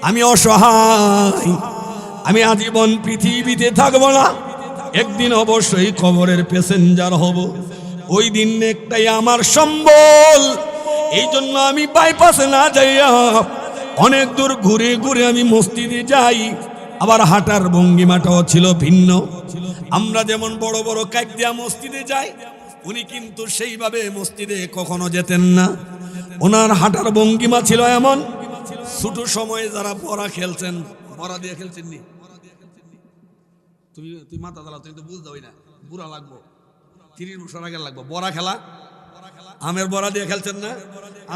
আমি অসহায়, আমি আজীবন পৃথিবীতে থাকবো না, একদিন অবশ্যই কবরের প্যাসেঞ্জার হব। ওই দিন একটাই আমার সম্বল। এই জন্য আমি বাইপাসে না যাইয়া অনেক দূর ঘুরে ঘুরে আমি মসজিদে যাই। আবার হাঁটার ভঙ্গিমাটাও ছিল ভিন্ন। আমরা যেমন বড় বড় কাক দিয়া মসজিদে যাই, উনি কিন্তু সেইভাবে মসজিদে কখনো যেতেন না। ওনার হাঁটার ভঙ্গিমা ছিল এমন, ছোট সময়ে যারা বড়া খেলছেন, বড়া দিয়ে খেলছেন নি? তুই মাথা চালাও, তুমি তো বুঝতে না, বুড়া লাগবো, 30 বছর আগে লাগবো। বড়া খেলা, আমের বড়া দিয়ে খেলছেন না?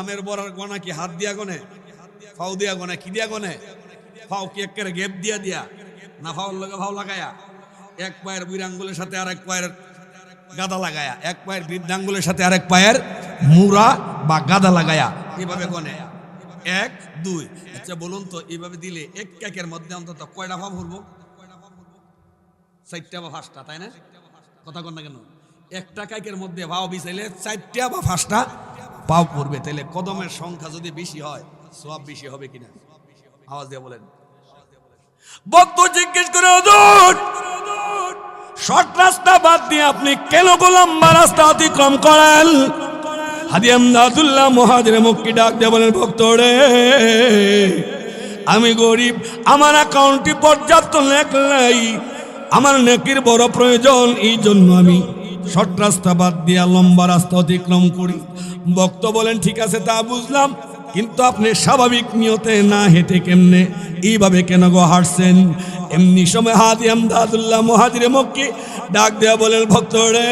আমের বড়ার গনা কি হাত দিয়া গনে, ফাউ দিয়া গনে, কি দিয়া গনে? ফাউ কি একেবারে গেপ দিয়া দিয়া না ফাউর লগে ফাউ লাগায়া, এক পায়ের বীরাঙ্গুলের সাথে আর এক পায়ের গাদা লাগায়া, এক পায়ের বৃদ্ধাঙ্গুলের সাথে আর এক পায়ের মুড়া বা গাদা লাগায়া এভাবে গনে 1 2। আচ্ছা বলুন তো, এইভাবে দিলে এক কেকের মধ্যে অন্তত কয়টা ফাউ ভরবো? 4টা বা 5টা, তাই না? কথা কন না কেন? একটা কেকের মধ্যে ভাও বিছাইলে 4টা বা 5টা পাও পড়বে। তাহলে কদমের সংখ্যা যদি বেশি হয় সওয়াব বেশি হবে কিনা? আওয়াজ দিয়ে বলেন। ভক্ত জিজ্ঞেস করে, হুজুর শর্ট রাস্তা বাদ দিয়ে আপনি কেন লম্বা রাস্তা অতিক্রম করেন? হাজী আমদাদুল্লাহ মুহাজির মক্কি ডাক দিয়ে বলেন, ভক্ত রে, আমি গরিব, আমার অ্যাকাউন্টে পর্যাপ্ত নেক নাই, আমার নেকির বড় প্রয়োজন, এই জন্য আমি শর্ট রাস্তা বাদ দিয়া লম্বা রাস্তা অতিক্রম করি। ভক্ত বলেন, ঠিক আছে তা বুঝলাম, কিন্তু আপনি স্বাভাবিক নিয়তে না হেঁটে কেমনে এইভাবে কেন গো হাঁটছেন? এমনি সময় হাজী আমদাদুল্লাহ মুহাজির মক্কি ডাক দেয়া বলেন, ভক্ত রে,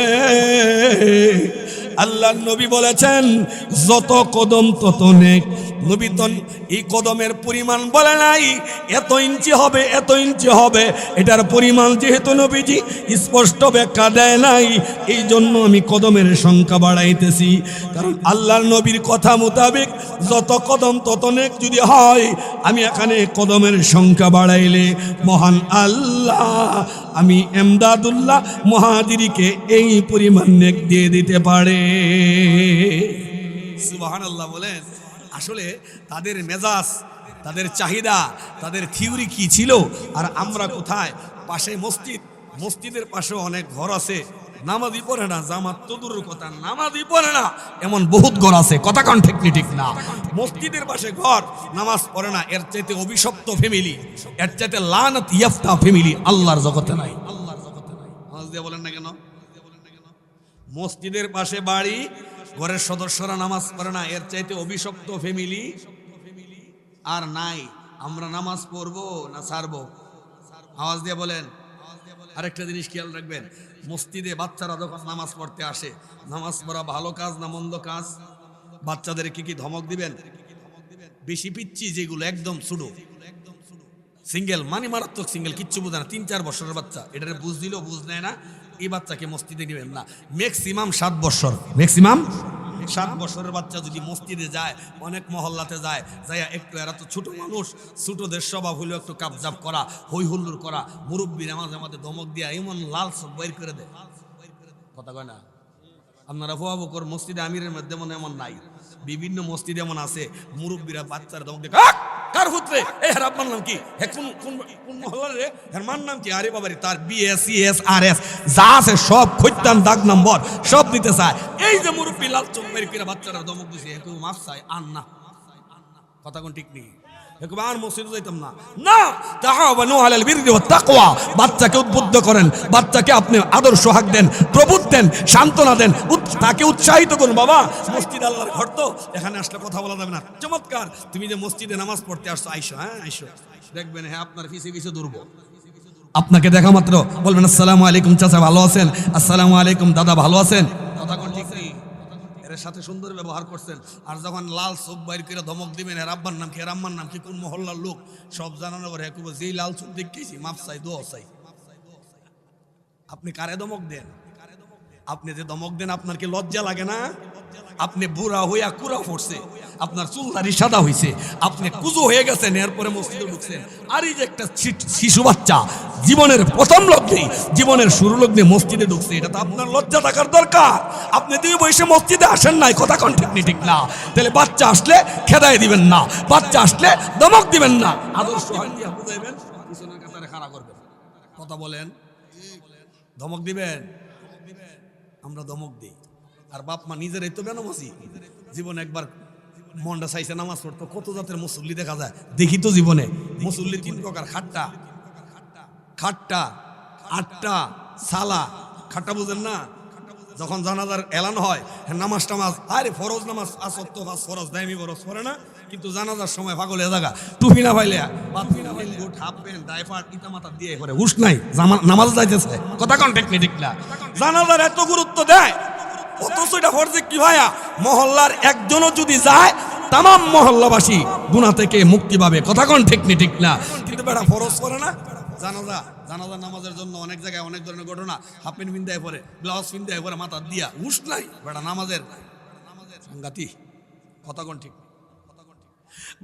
আল্লাহ নবী বলেছেন যত কদম তত নেক। নবী তো এই কদমের পরিমাণ বলে নাই এত ইঞ্চি হবে, এত ইঞ্চি হবে, এটার পরিমাণ যেহেতু নবীজি স্পষ্ট ব্যাখ্যা দেয় নাই, এই জন্য আমি কদমের সংখ্যা বাড়াইতেছি। কারণ আল্লাহর নবীর কথা মোতাবেক যত কদম তত নেক যদি হয়, আমি এখানে কদমের সংখ্যা বাড়াইলে মহান আল্লাহ আমি এমদাদুল্লাহ মুহাজিরকে এই পরিমাণ নেক দিয়ে দিতে পারে। সুবহানাল্লাহ বলেন। আসলে তাদের মেজাজ, তাদের চাহিদা, তাদের থিওরি কি ছিল, আর আমরা কোথায়? পাশে মসজিদ, মসজিদের পাশেও অনেক ঘর আছে, নামাজই পড়ে না, জামাত তো দূরের কথা, নামাজই পড়ে না, এমন বহুত ঘর আছে। কথা কোন ঠিক নি ঠিক না? মসজিদের পাশে ঘর, নামাজ পড়ে না, এর চাইতে অভিশপ্ত ফ্যামিলি, এর চাইতে লানত ইয়াফতা ফ্যামিলি আল্লাহর জগতে নাই। আল্লাহর জগতে নাই। আওয়াজ দিয়ে বলেন না কেন? মসজিদের পাশে বাড়ি, ঘরের সদস্যরা নামাজ পড়ে না, এর চাইতে অভিশপ্ত ফ্যামিলি আর নাই। আমরা নামাজ পড়বো না ছাড়বো? আওয়াজ দিয়ে বলেন। আরেকটা জিনিস খেয়াল রাখবেন, মসজিদে বাচ্চারা যখন নামাজ পড়তে আসে, নামাজ পড়া ভালো কাজ না মন্দ কাজ? বাচ্চাদের কি ধমক দিবেন? বেশি পিচ্ছি যেগুলো একদম ছোট, সিঙ্গেল মানে মারাত্মক সিঙ্গেল, কিচ্ছু বোঝে না, 3-4 বছরের বাচ্চা, এটারে বুঝ দিলেও বুঝ নেয় না, এই বাচ্চাকে মসজিদে নেবেন না। ম্যাক্সিমাম 7 বছর, ম্যাক্সিমাম 7 বছরের বাচ্চা যদি মসজিদে যায়, অনেক মহল্লাতে যায়, যাইয়া একটু, এরা তো ছোট মানুষ, ছোটদের স্বভাব হইলো একটু কাপজাপ করা, হই হুল্লোড় করা, মুরব্বীর আমাদের ধমক দিয়া এমন লাল সব বাইর করে দেয়। কথা কয় না? আপনারা আবু বকর মসজিদে আমিরের মধ্যে মনে এমন নাই, বিভিন্ন মসজিদে এমন আছে, মুরব্বীরা বাচ্চারা ধমক দিয়ে, কার পুত্রে, এই হের আব্বার নাম কি, হে কোন মহল্লার রে, হের মার নাম কি, আরে বাবারে তার BSCS যা আছে সব খৈতান দাগ নম্বর সব দিতে চায়। এই যে মুরব্বী লাল চোখ বের করে বাচ্চারা ধমক দিছে, একটু মাফ চাই, আর না। কথা কোন ঠিক নেই? আর মসজিদে যাইতাম না, না, তাআওয়ানু আলাল বিররি ওয়াত তাকওয়া। বাচ্চাকে উদ্বুদ্ধ করেন, বাচ্চাকে আপনি আদর সোহাগ দেন, প্রবোধ দেন, সান্ত্বনা দেন, তাকে উৎসাহিত করুন। বাবা, মসজিদ আল্লাহর ঘর, তো এখানে আসলে কথা বলা যাবে না। চমৎকার, তুমি যে মসজিদে নামাজ পড়তে আসছো, আইসো, হ্যাঁ আইসো, দেখবেন হ্যাঁ আপনার পিছে পিছে দৌড়বো। আপনাকে দেখা মাত্র বলবেন, আসসালামু আলাইকুম চাচা, ভালো আছেন? আসসালামু আলাইকুম দাদা, ভালো আছেন? কথা কোন ঠিক নেই? এর সাথে সুন্দর ব্যবহার করছেন। আর যখন লাল চোখ বাইর করে ধমক দিবেন, এর আব্বার নাম কি, এর আম্মার নাম কি, কোন মহল্লার লোক, সব জানানোর পরে একবার যেই লাল চোখ দেখেছি, মাপ চাই, দোয়া চাই। আপনি কারে ধমক দেন? আপনি যে ধমক দেন, আপনার কি লজ্জা লাগে না? আপনি বুড়া হইয়া কুড়া পড়ছে, আপনার চুলদারি সাদা হইছে, আপনি কুজো হয়ে গেছেন, এরপরে মসজিদে ঢুকছেন। আর এই যে একটা শিশু বাচ্চা জীবনের প্রথম লগ্নে, জীবনের শুরু লগ্নে মসজিদে ঢুকছে, এটা তো আপনার লজ্জা থাকার দরকার। আপনি 2 বয়সে মসজিদে আসেন নাই, কথা কোন ঠিক নি ঠিক না? তাহলে বাচ্চা আসলে খেদাই দিবেন না, বাচ্চা আসলে ধমক দিবেন না, আদর্শ দিয়া বুঝাইবেন, পিছনের কাতারে খাড়া করবেন। কথা বলেন, ধমক দিবেন? আমরা ধমক দিই, আর বাপ মা নিজেরাই তো বেনামাজি। জীবনে একবার মনটা চাইছে নামাজ পড়তো, কত জাতের মুসল্লি দেখা যায়, দেখি তো জীবনে। মুসল্লি 3 প্রকার, খাট্টা, আটটা, সালা। খাট্টা বুঝেন না? যখন জানাজার এলান হয়, নামাজ টামাজ, আরে ফরজ নামাজ আসত তো ফরজ দাইমি ফরজ পড়ে না, কিন্তু জানাজার সময় পাগল হয়ে জায়গা, টুপি না পাইলে, বুট, হাফ প্যান্ট, ডাইপার, ইটা মাথা দিয়ে করে হুশ নাই, নামাজ যাইতেছে। কথা কোন ঠিক নেই ঠিক না? জানাজার এত গুরুত্ব দেয়, অথচ এটা ফরজে কি ভাইয়া, মহল্লার একজনও যদি যায়, তামাম মহল্লাবাসী গুনাহ থেকে মুক্তি পাবে। কথা কোন ঠিক নেই ঠিক না? কিন্তু বেটা ফরজ করে না। জানাজা নামাজের জন্য অনেক জায়গায় অনেক ধরনের ঘটনা, হাফ প্যান্ট পিন্দায় পরে, ব্লাউজ পিন্দায় পরে, মাথা দিয়া হুশ নাই, বেটা নামাজের সাংঘাতি। কথা কোন ঠিক?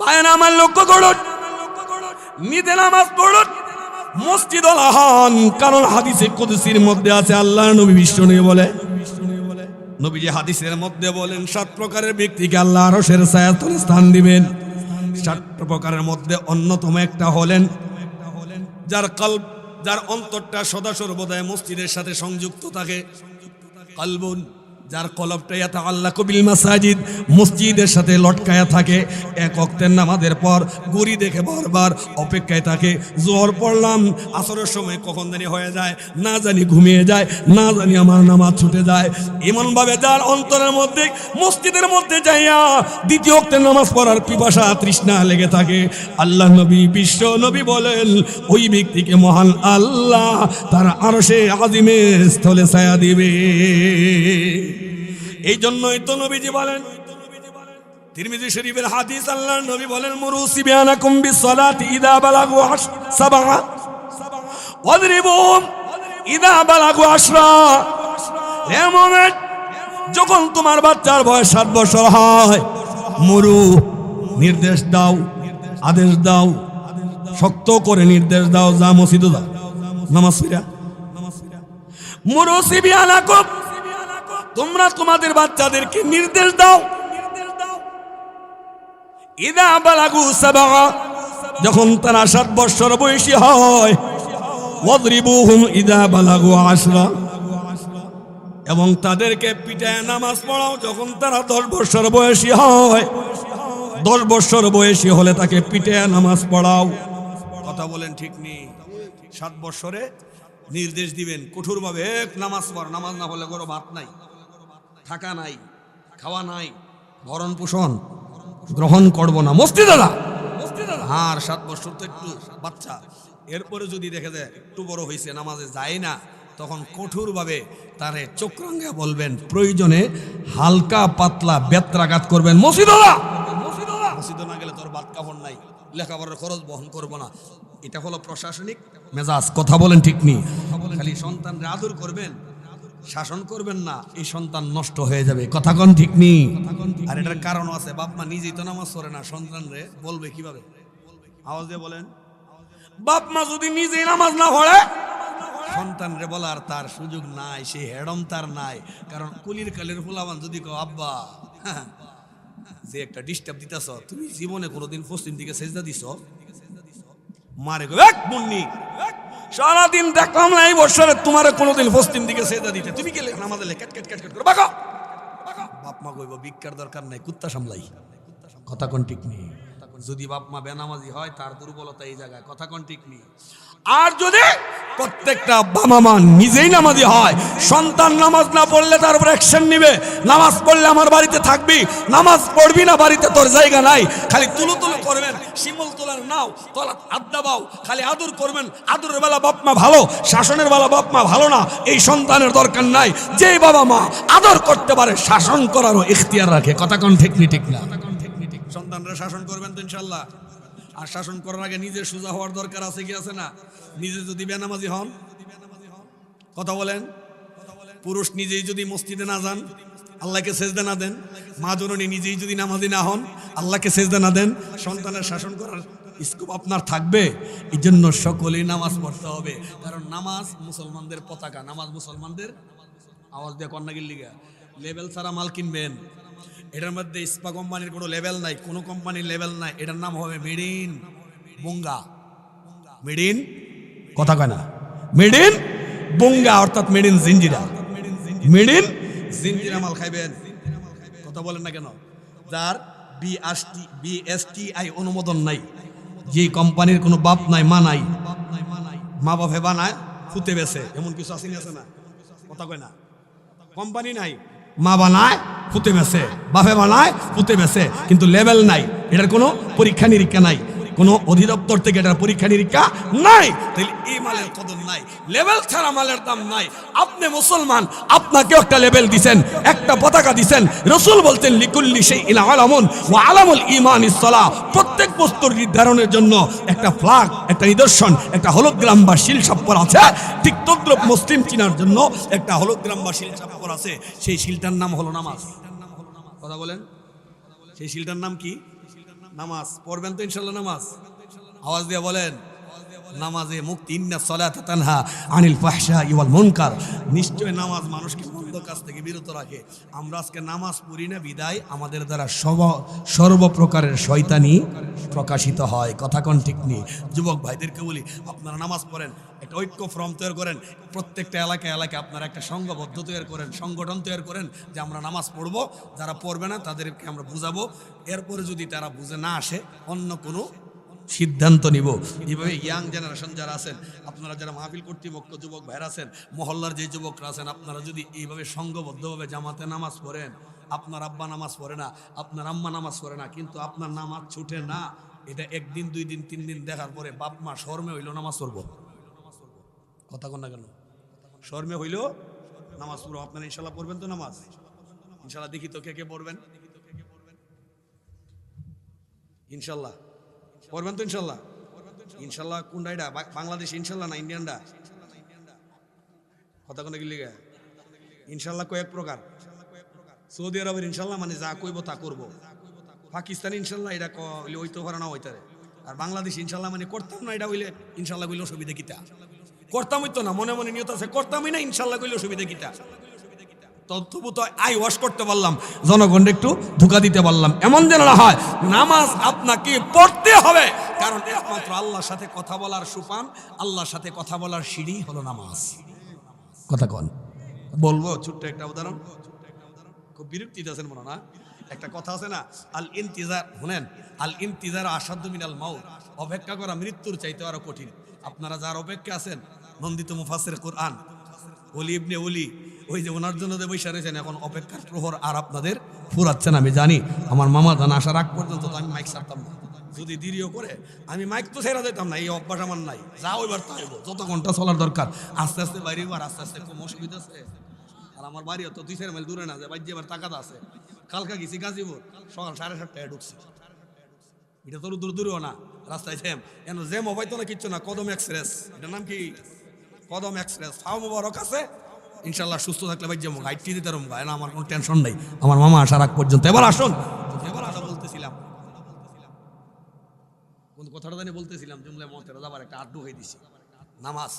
ভাইয়েরা আমার লক্ষ্য করুন, নিজে নামাজ পড়ুন, মসজিদ হন। কারণ হাদিসে কুদসির মধ্যে আছে, আল্লাহর নবী বিষ্ণু বলে, নবীজি হাদিসের মধ্যে বলেন 7 প্রকারের ব্যক্তিকে আল্লাহ আরশের ছায়াতলে স্থান দিবেন। 7 প্রকারের মধ্যে অন্যতম একটা হলেন যার অন্তরটা সদা সর্বদা মসজিদের সাথে সংযুক্ত থাকে। কলবুন, যার কলবটা ইয়াতাআল্লাকু বিল মাসাজিদ, মসজিদের সাথে লটকায়া থাকে। এক ওয়াক্তের নামাজের পর ঘড়ি দেখে বারবার অপেক্ষায় থাকে, জোহর পড়লাম, আসরের সময় কখন জানি হয়ে যায়, না জানি ঘুমিয়ে যায়, না জানি আমার নামাজ ছুটে যায়। এমনভাবে যার অন্তরের মধ্যে মসজিদের মধ্যে যাইয়া দ্বিতীয় ওয়াক্তের নামাজ পড়ার পিপাসা তৃষ্ণা লেগে থাকে, আল্লাহ নবী বিশ্ব নবী বলেন ওই ব্যক্তিকে মহান আল্লাহ তার আরশে আজিমের স্থলে ছায়া দিবে। এই জন্যই তো নবীজি বলেন, তিরমিজি শরীফের হাদিস, আল্লাহর নবী বলেন মুরু সিবিয়ানাকুম বিসসালাতি ইযা বালাগু সাবআ ওয়াদরিবুহুম ইযা বালাগু 10। হে মুমিন, যখন তোমার বাচ্চার বয়স 7 বছর হয়, মুরু নির্দেশ দাও, আদেশ দাও, শক্ত করে নির্দেশ দাও, যা মসজিদে যাও, নামাজ পড়া। মুরু সিবিয়ানাকুম, তোমরা তোমাদের বাচ্চাদেরকে নির্দেশ দাও, ইযা বালাগু সাবআ, যখন তারা 7 বছর বয়সী হয়, ওয়াদরিবুহুম ইযা বালাগু 10, এবং তাদেরকে পিটায় নামাজ পড়াও যখন তারা 10 বছর বয়সী হয়। 10 বছর বয়সী হলে তাকে পিটায় নামাজ পড়াও। কথা বলেন ঠিক নেই? 7 বছরে নির্দেশ দিবেন কঠোরভাবে, নামাজ পড়, নামাজ না হলে কোনো ভাত নাই, থাকা নাই, খাওয়া নাই, ভরণ পোষণ গ্রহণ করবো না, মসজিদে যা। আর 7 বছর তো একটু বাচ্চা, এরপরে যদি দেখে যায় একটু বড় হয়েছে, নামাজে যায় না, তখন কঠোরভাবে তারে চক্রাঙ্গে বলবেন, প্রয়োজনে হালকা পাতলা বেত্রাঘাত করবেন, মসজিদে যা। মসজিদে না গেলে তোর ভাত কাপড় নাই, লেখাপড়ার খরচ বহন করবো না। এটা হলো প্রশাসনিক মেজাজ। কথা বলেন ঠিক নেই? খালি সন্তানরা আদর করবেন, শাসন করবেন না, এই সন্তান নষ্ট হয়ে যাবে। কথা কোন ঠিক নেই? আর এটার কারণ আছে, বাপ মা নিজেই তো নামাজ পড়ে না, সন্তানরে বলবে কিভাবে? আওয়াজ দিয়ে বলেন। বাপ মা যদি নিজেই নামাজ না পড়ে, সন্তানরে বলার তার সুযোগ নাই, সে হেডম তার নাই। কারণ কুলির কালের ফুলাবান যদি কও আব্বা যে একটা ডিস্টার্ব দিতেছ, তুমি জীবনে কোনোদিন পশ্চিম দিকে সেজদা দিছ? মারে গো এক মুন্নি, সারাদিন দেখলাম না এই বছরে তোমার কোনোদিন পশ্চিম দিকে সেজদা দিতে, তুমি গেলে নামাজে ক্যাট ক্যাট ক্যাট ক্যাট করে বাবা। বাপ মা কইব ভিক্ষার দরকার নাই, কুত্তা সামলাই। কথা কোন ঠিক নেই? যদি বাপ মা বেনামাজি হয়, তার দুর্বলতা এই জায়গায়। কথা কোন ঠিক নেই? আর যদি প্রত্যেকটা বাবা মা নিজেই নামাজি হয়, সন্তান নামাজ না পড়লে তার উপর অ্যাকশন নিবে। নামাজ পড়লে আমার বাড়িতে থাকবি, নামাজ পড়বি না বাড়িতে তোর জায়গা নাই। খালি তুলো তুলো করবেন, শিমল তোলার নাও, তোলা আড্ডা বাও, খালি আদর করবেন। আদরের বেলা বাপ মা ভালো, শাসনের বেলা বাপ মা ভালো না, এই সন্তানের দরকার নাই। যেই বাবা মা আদর করতে পারে, শাসন করারও ইখতিয়ার রাখে। কথা কোন ঠিক নি? ঠিক না? সন্তানরা শাসন করবেন তো ইনশাল্লাহ। আর শাসন করার আগে নিজে সোজা হওয়ার দরকার আছে কি আছে না? নিজে যদি বেনামাজি হন, কথা বলেন, পুরুষ নিজেই যদি মসজিদে না যান, আল্লাহকে সেজদা না দেন, মা জননী নিজেই যদি নামাজি না হন, আল্লাহকে সেজদা না দেন, সন্তানের শাসন করার স্কোপ আপনার থাকবে। এই জন্য সকলেই নামাজ পড়তে হবে। কারণ নামাজ মুসলমানদের পতাকা, নামাজ মুসলমানদের। আওয়াজ দিয়ে কন্যাগির লিগা লেবেল ছাড়া মাল কিনবেন। এটার মধ্যে ইস্পা কোম্পানির কোনো লেভেল নাই, কোনো কোম্পানির লেভেল নাই। এটার নাম হবে মেড ইন বুঙ্গা। মেড ইন, কথা কয় না, মেড ইন বুঙ্গা, অর্থাৎ made in Jinjira. Made in Jinjira মাল খাইবেন। কথা বলেন না কেন? যার বিএসটিআই অনুমোদন নাই, যে কোম্পানির কোনো বাপ নাই মা নাই, মা বাপে বানায় ফুতে বেছে, এমন কিছু আসেনি? আছে না? কথা কয় না। কোম্পানি নাই, মা বানায় ফুতে বেছে, বাপে বানায় ফুতে বেছে, কিন্তু লেভেল নাই। এটার কোনো পরীক্ষা নিরীক্ষা নাই, কোনো অধিদপ্তর থেকে এটার পরীক্ষা নিরীক্ষা নাই। তাহলে এই মালের কদর নাই, লেভেল ছাড়া মালের দাম নাই। আপনি মুসলমান, আপনাকেও একটা লেভেল দিছেন, একটা পতাকা দিছেন। রাসূল বলতেন লিকুল্লি শাইইন আলামুন ওয়া আলামুল ঈমান ইস-সালাহ। প্রত্যেক বস্তুর নির্ধারণের জন্য একটা ফ্ল্যাগ, একটা নিদর্শন, একটা হলোগ্রাম বা শিল সাপ্পর আছে। ঠিক তদ্রূপ মুসলিম চিনার জন্য একটা হলোগ্রাম বা শিল সাপ্পর আছে। সেই শিলটার নাম হলো নামাজ। কথা বলেন, সেই শিলটার নাম কি? নামাজ। পড়বেন তো ইনশাল্লাহ নামাজ? আওয়াজ দিয়ে বলেন। নামাজে মুক্তি, ইন্নাস সালাতা তানহা আনিল ফাহশাই ওয়াল মুনকার। নিশ্চয় নামাজ মানুষকে মন্দ কাজ থেকে বিরত রাখে। আমরা আজকে নামাজ পড়ি না বিদায় আমাদের দ্বারা সর্বপ্রকারের শয়তানি প্রকাশিত হয়। কথা কোন ঠিক নেই? যুবক ভাইদেরকে বলি, আপনারা নামাজ পড়েন, একটা ঐক্য ফ্রম তৈরি করেন, প্রত্যেকটা এলাকায় আপনারা একটা সংঘবদ্ধ তৈরি করেন, সংগঠন তৈরি করেন যে আমরা নামাজ পড়বো, যারা পড়বে না তাদেরকে আমরা বুঝাবো। এরপরে যদি তারা বুঝে না আসে অন্য কোনো সিদ্ধান্ত নিব। এইভাবে ইয়াং জেনারেশন যারা আছেন, আপনারা যারা মাহফিল কর্তৃপক্ষ যুবক ভাইরা আছেন, মহল্লার যে যুবকরা আছেন, আপনারা যদি এইভাবে সংঘবদ্ধভাবে জামাতে নামাজ পড়েন, আপনার আব্বা নামাজ পড়ে না, আপনার আম্মা নামাজ পড়ে না, কিন্তু আপনার নামাজ ছুটে না, এটা একদিন 2 দিন 3 দিন দেখার পরে বাপ মা শর্মে হইল নামাজ পড়বো। কথা কন না কেন? শর্মে হইল নামাজ পড়বো। আপনারা ইনশাল্লাহ পড়বেন তো নামাজ? ইনশাল্লাহ দেখি তো কে কে পড়বেন। ইনশাল্লাহ পড়বেন তো? ইনশাল্লাহ। ইনশাল্লাহ কোনটা এটা? বাংলাদেশ ইনশাল্লাহ না ইন্ডিয়ানটা? কথা কোন কি লিগে? ইনশাল্লাহ কয়েক প্রকার। সৌদি আরবের ইনশাল্লাহ মানে যা কইব তা করব। পাকিস্তান ইনশাল্লাহ এটা হইতে পারে না হইতারে। আর বাংলাদেশ ইনশাল্লাহ মানে করতাম না, এটা হইলে ইনশাল্লাহ কইলে অসুবিধা কিতা? করতাম হইতো না, মনে মনে নিয়ত আছে করতামই না, ইনশাল্লাহ কইলে অসুবিধা কিতা? তবু তো আই ওয়াশ করতে পারলাম, জনগণকে একটু ধোঁকা দিতে পারলাম। এমন যেন না হয় নামাজ আপনাকে পড়তে হবে, কারণ একমাত্র আল্লাহর সাথে কথা বলার সুপান, আল্লাহর সাথে কথা বলার সিঁড়ি হলো নামাজ। কথা কন বলবো ছোট্ট একটা উদাহরণ, খুব বিরক্তিতে আছেন মনে না? একটা কথা আছে না, আল ইন্তিজার, শুনেন, আল ইন্তিজার আসাদ্দু মিনাল মাউত, অপেক্ষা করা মৃত্যুর চাইতে আরো কঠিন। আপনারা যার অপেক্ষা আছেন, নন্দিত মুফাসসির কোরআন ওলি ইবনে ওলি, ওই যে ওনার জন্য যে বৈশা রয়েছেন, এখন অপেক্ষার প্রহর আর আপনাদের ফুরাচ্ছেন। আমি জানি আমার মামা ধান আসার আগ পর্যন্ত তো আমি মাইক ছাড়তাম না, যদি দেরিও করে আমি মাইক তো ছেড়া দিতাম না, এই অভ্যাস আমার নাই। যা ওইবার তাই যত ঘন্টা চলার দরকার আস্তে আস্তে বাইরে, আর আস্তে আস্তে কম অসুবিধা আছে। আর আমার বাড়িও তো 2-4 মাইল দূরে না, যে বাইরে এবার তাকাত আছে। কালকা গেছি গাজীপুর, সকাল 7:30টায় ঢুকছি। এটা তোর দূরেও না, রাস্তায় জ্যাম, কেন জ্যাম হবাই তো না কিচ্ছু না। কদম এক্সপ্রেস, এটার নাম কি? কদম এক্সপ্রেস। ফাও মোবারক আছে, ইনশাল্লাহ সুস্থ থাকলে ভাই যেমন গাইড দিতে রুম গায় না, আমার কোনো টেনশন নেই। আমার মামা আসার আগ পর্যন্ত। এবার আসুন, এবার আদা বলতেছিলাম, কোন কথাটা জানি বলতেছিলাম, জুমলা মতের আবার একটা আড্ডু হয়ে দিছি। নামাজ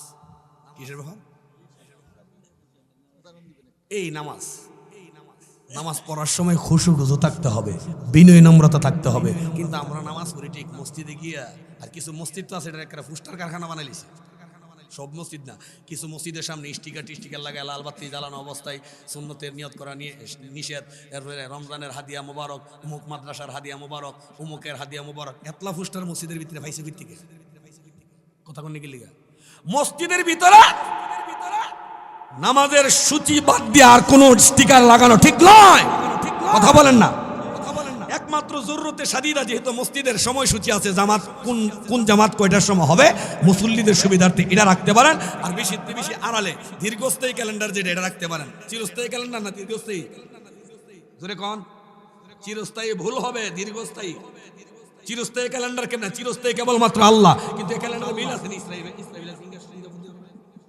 কিসের ব্যাপার? এই নামাজ, নামাজ পড়ার সময় খুশু খুজু থাকতে হবে, বিনয় নম্রতা থাকতে হবে। কিন্তু আমরা নামাজ পড়ি ঠিক মসজিদে গিয়া, আর কিছু মসজিদ তো আছে এটা একটা ফুস্টার কারখানা বানাইছে। সব মসজিদ না, কিছু মসজিদের সামনে স্টিকার লাগায় লাল বাতি জ্বালানো অবস্থায় সুন্নতের নিয়ত করা নিষেধ। এরপরে রমজানের হাদিয়া মুবারক, উমুক মাদ্রাসার হাদিয়া মুবারক, উমুকের হাদিয়া মুবারক, এতলা ফুস্টার মসজিদের ভিতরে ভাইসে ভিত্তিকে। কথা কোন কি লিগা? মসজিদের ভিতরে নামাজের সূচি বাদ দিয়ে আর কোন স্টিকার লাগানো ঠিক নয়। কথা বলেন না? একমাত্র জরুরতে শাদীদা, যেহেতু মসজিদের সময়সূচি আছে, জামাত কোন জামাত কয়টার সময় হবে, মুসল্লিদের সুবিধার্থে এটা রাখতে পারেন। আর বেশি আড়ালে দীর্ঘস্থায়ী ক্যালেন্ডার যেটা, এটা রাখতে পারেন। চিরস্থায়ী ক্যালেন্ডার না দীর্ঘস্থায়ী? জোরে কন। চিরস্থায়ী ভুল হবে, দীর্ঘস্থায়ী। চিরস্থায়ী ক্যালেন্ডার কেমন? চিরস্থায়ী কেবলমাত্র আল্লাহ, কিন্তু এই ক্যালেন্ডার মিল আছে ইসরাইল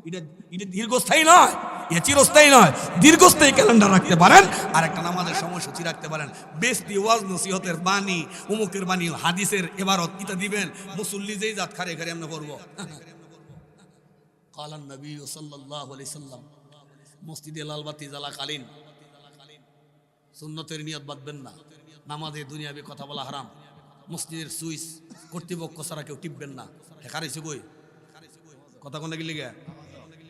এটা দীর্ঘস্থায়ী নয়, এটা চিরস্থায়ী নয়। দীর্ঘস্থায়ী ক্যালেন্ডার রাখতে পারেন, আর একটা নামাজের সময়সূচি রাখতে পারেন। বেশি ওয়াজ নসিহতের বাণী, উমুকের বাণী, হাদিসের ইবারত এটা দিবেন। মুসল্লি যেই জাত খারে খারে আমরা করবো। কালান নবী সাল্লাল্লাহু আলাইহি সাল্লাম, মসজিদে লাল বাতি জ্বালাকালীন সুন্নতের নিয়ত বাঁধবেন না। নামাজে দুনিয়াবি কথা বলা হারাম। মসজিদের সুইচ কর্তৃপক্ষ ছাড়া কেউ টিপবেন না। হেকারেছে কই? কথা কোন কি লিগে?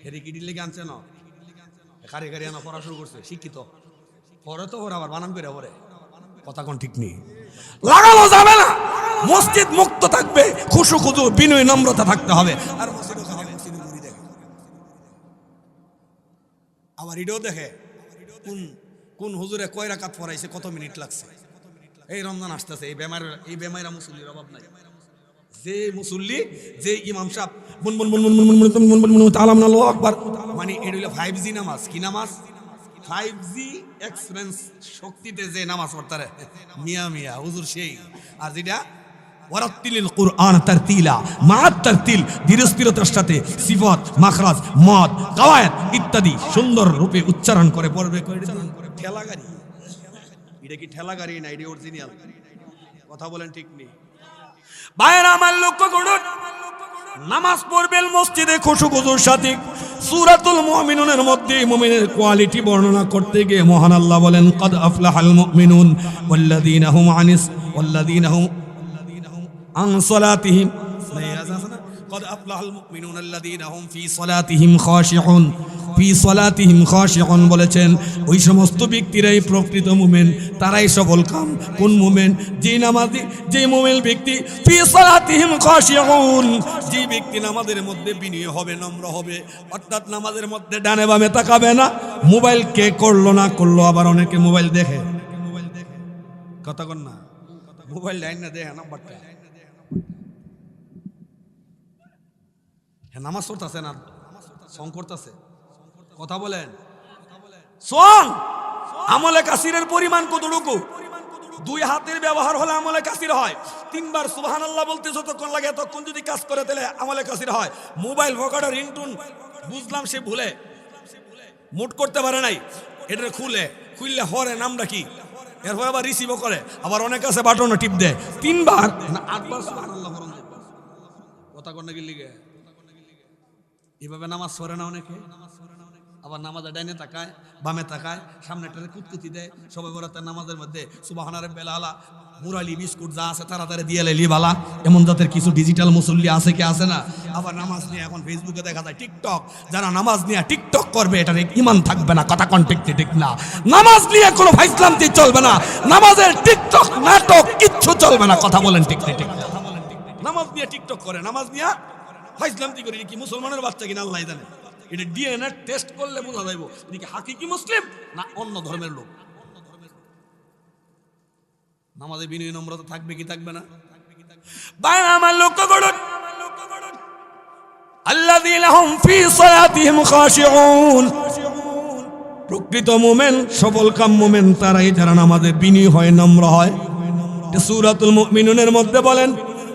হেরি কিডির লেগে আনছে না, খারি খারি আনা পড়া শুরু করছে, শিক্ষিত পরে তো ওরা আবার বানান করে পরে। কথা কোন ঠিক নেই, লাগানো যাবে না। মসজিদ মুক্ত থাকবে, খুশু খুজু বিনয় নম্রতা থাকতে হবে। আর মসজিদ দেখে আবার এটাও দেখে কোন হুজুরে কয় রাকাত পড়াইছে, কত মিনিট লাগছে। এই রমজান আসতেছে, এই বেমাইরা মুসল্লির অভাব নাই। যে মুসল্লি, যে ইমাম সাহেব মানে এটা হলো 5G নামাজ। কি নামাজ? 5G এক্সপেন্স শক্তিতে যে নামাজ পড়তারে মিয়া হুজুর সেই। আর যেটা ওয়ারাত্তিলিল কুরআন তারতিলা, মাআত তারতিল, ধীরস্থিরতার সাথে সিফাত, মাখরাজ, মদ, কাওয়ায়েদ ইত্যাদি সুন্দর রূপে উচ্চারণ করে পড়বে। ঠেলা গাড়ি, এটা কি ঠেলা গাড়ি না, এটা অরিজিনাল? কথা বলেন ঠিক নেই? ভাইয়েরা আমার লক্ষ্য করুন, নামাজ পড়বেন মসজিদে খুশু খুজুর সাথে। সূরাতুল মুমিনুনের মধ্যে মুমিনের কোয়ালিটি বর্ণনা করতে গিয়ে মহান আল্লাহ বলেন কদ আফলাহাল মুমিনুন ওয়াল্লাযীনা হুম আন সালাতিহিম قد أفلح المؤمنون الذين هم في صلاتهم خاشعون في صلاتهم خاشعون বলেছেন ওই সমস্ত ব্যক্তিরাই প্রকৃত মুমিন, তারাই সফল কাম। কোন মুমিন? যে নামাজি, যে মুমিন ব্যক্তি ফি সালাতিহিম খাশিউন, যে ব্যক্তি নামাজের মধ্যে বিনয়ী হবে, নম্র হবে, অর্থাৎ নামাজের মধ্যে ডানে বামে তাকাবে না। মোবাইল কে করলো না করলো, আবার অনেকে মোবাইল দেখে, কথা কন না, মোবাইল লাইন না দেখে নাম্বারটা নামাজ পড়তেছে না, সং করতেছে, কথা বলেন। সং আমলে কাসিরের পরিমাণ কতটুকু? 2 হাতের ব্যবহার হলে আমলে কাসির হয়। 3 বার সুবহানাল্লাহ বলতে যতক্ষণ লাগে ততক্ষণ যদি কাজ করে তাহলে আমলে কাসির হয়। মোবাইল ভোকাটা রিংটুন বুঝলাম সে ভুলে মুট করতে পারে নাই, এটা খুললে হরে নামটা কি, এরপর আবার রিসিভও করে, আবার অনেক আছে বাটনও টিপ দেয়। 3 বার না 8 বার সুবহানাল্লাহ করুন, কথা কন না কি লিগে এভাবে নামাজ পড়ে না অনেকে। আবার নামাজে ডাইনে তাকায়, বামে তাকায়, সামনেটারে কুতকুতি দেয়। সবাই বরাতে নামাজের মধ্যে সুবহানা রাব্বিল আলা, মুরালি বিস্কুট যা আছে তাড়াতাড়ি দিয়ে লেলি বালা, এমন জাতের কিছু ডিজিটাল মুসল্লি আছে কি আছে না? আবার নামাজ নিয়ে এখন ফেসবুকে দেখা যায় টিকটক, যারা নামাজ নিয়ে টিকটক করবে এটার ঈমান থাকবে না, কথা কোন ঠিক না। নামাজ নিয়ে কোনো ফাইসলামতি চলবে না, নামাজের টিকটক নাটক কিচ্ছু চলবে না, কথা বলেন ঠিক না? নামাজ নিয়ে টিকটক করে, নামাজ নিয়ে ফাইসলামতি করে, কি মুসলমানের বাচ্চা কিনা আল্লাহ জানে। এটা ডিএনএ টেস্ট করলে বোঝা যাইব এটা কি হাকিকি মুসলিম না অন্য ধর্মের লোক। নামাজে বিনয়ী নম্রতা থাকবে কি থাকবে না? বাইরে আমার লক্ষ্য করুন, আল্লাযীনা হুম ফি সালাতিহিম খাশিউন, প্রকৃত মুমিন, সফল কাম মুমিন তারাই যারা নামাজে বিনয়ী হয়, নম্র হয়। সূরাতুল মুমিনুনের মধ্যে বলেন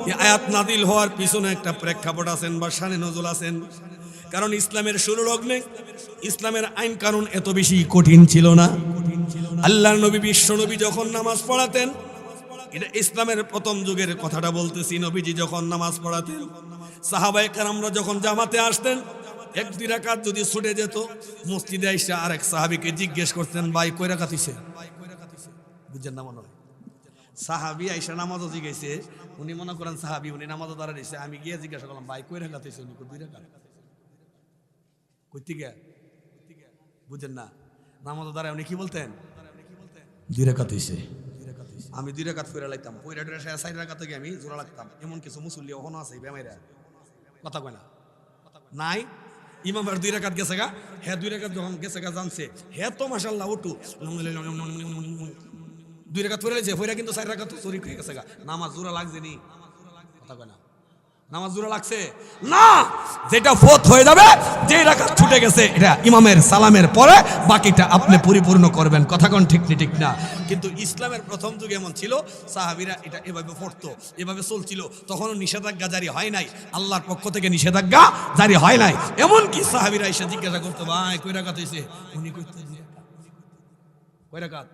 এই আয়াত নাযিল হওয়ার পিছনে একটা প্রেক্ষাপট আছেন বা শানে নজুল আছেন। কারণ ইসলামের শুরু লগ্নে ইসলামের আইন কানুন এত বেশি কঠিন ছিল না। আল্লাহর নবী, বিশ্ব নবী যখন নামাজ পড়াতেন, এটা ইসলামের প্রথম যুগের কথাটা বলতেছি, নবীজি যখন নামাজ পড়াতেন, সাহাবায়ে কেরামরা যখন জামাতে আসতেন, 1-2 রাকাত যদি ছুটে যেত, মসজিদে আইসা আরেক সাহাবীকে জিজ্ঞেস করতেন, ভাই কয় রাকাত হইছে? বুঝছেন না? মনে হয় সাহাবী আইসা নামাজও জিজ্ঞেসে, উনি মনে করেন সাহাবী, উনি নামাজও দাঁড়াইছে, আমি গিয়ে জিজ্ঞাসা করলাম, ভাই কয় রাকাত হইছে? উনি 2 রাকাত। কইতে গিয়া বুঝেন না, নামাজও দাঁড়ায় উনি কি বলতেন? 2 রাকাত হইছে। আমি 2 রাকাত ফিরে লাইতাম, পয়রা ড্রেস 4 রাকাত থেকে আমি জোড়া লাগতাম। এমন কিছু মুসল্লি ওখানে আছে বেমাইরা, কথা কয় না নাই। ইমাম আর 2 রাকাত গেছে গা, হ্যাঁ 2 রাকাত যখন গেছে গা জানছে, হ্যাঁ তো মাশাআল্লাহ উঠু 2 রাকাত ফিরে লাইছে, ফিরে কিন্তু 4 রাকাত চুরি করে গেছে গা। নামাজ জোড়া লাগছে নি? কথা কয় না, নামাজ জোড়া লাগছে না। যেটা ফত হয়ে যাবে, যে রাকাত ছুটে গেছে, এটা ইমামের সালামের পরে বাকিটা আপনি পরিপূর্ণ করবেন, কথা কোন ঠিক না? কিন্তু ইসলামের প্রথম যুগে এমন ছিল, সাহাবীরা এটা এভাবে পড়তো, এভাবে চলছিল, তখনও নিষেধাজ্ঞা জারি হয় নাই, আল্লাহর পক্ষ থেকে নিষেধাজ্ঞা জারি হয় নাই। এমনকি সাহাবীরা এসে জিজ্ঞাসা করতো, ভাই কয় রাকাত হইছে? উনি কইতেন কয় রাকাত।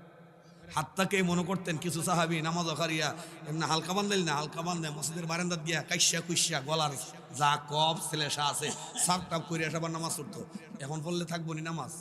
হাতটাকে মনে করতেন কিছু সাহাবী নামাজ অখারিয়া এমনি হালকা বান্ধাইল না, হালকা বান্ধায় মসজিদের বারান্দাত গিয়া কাইসা কুইসা গলার যা কপ ছেলেসা আছে সাপ টাপ করে সবার নামাজ পড়তো। এখন পড়লে থাকবো নি নামাজ?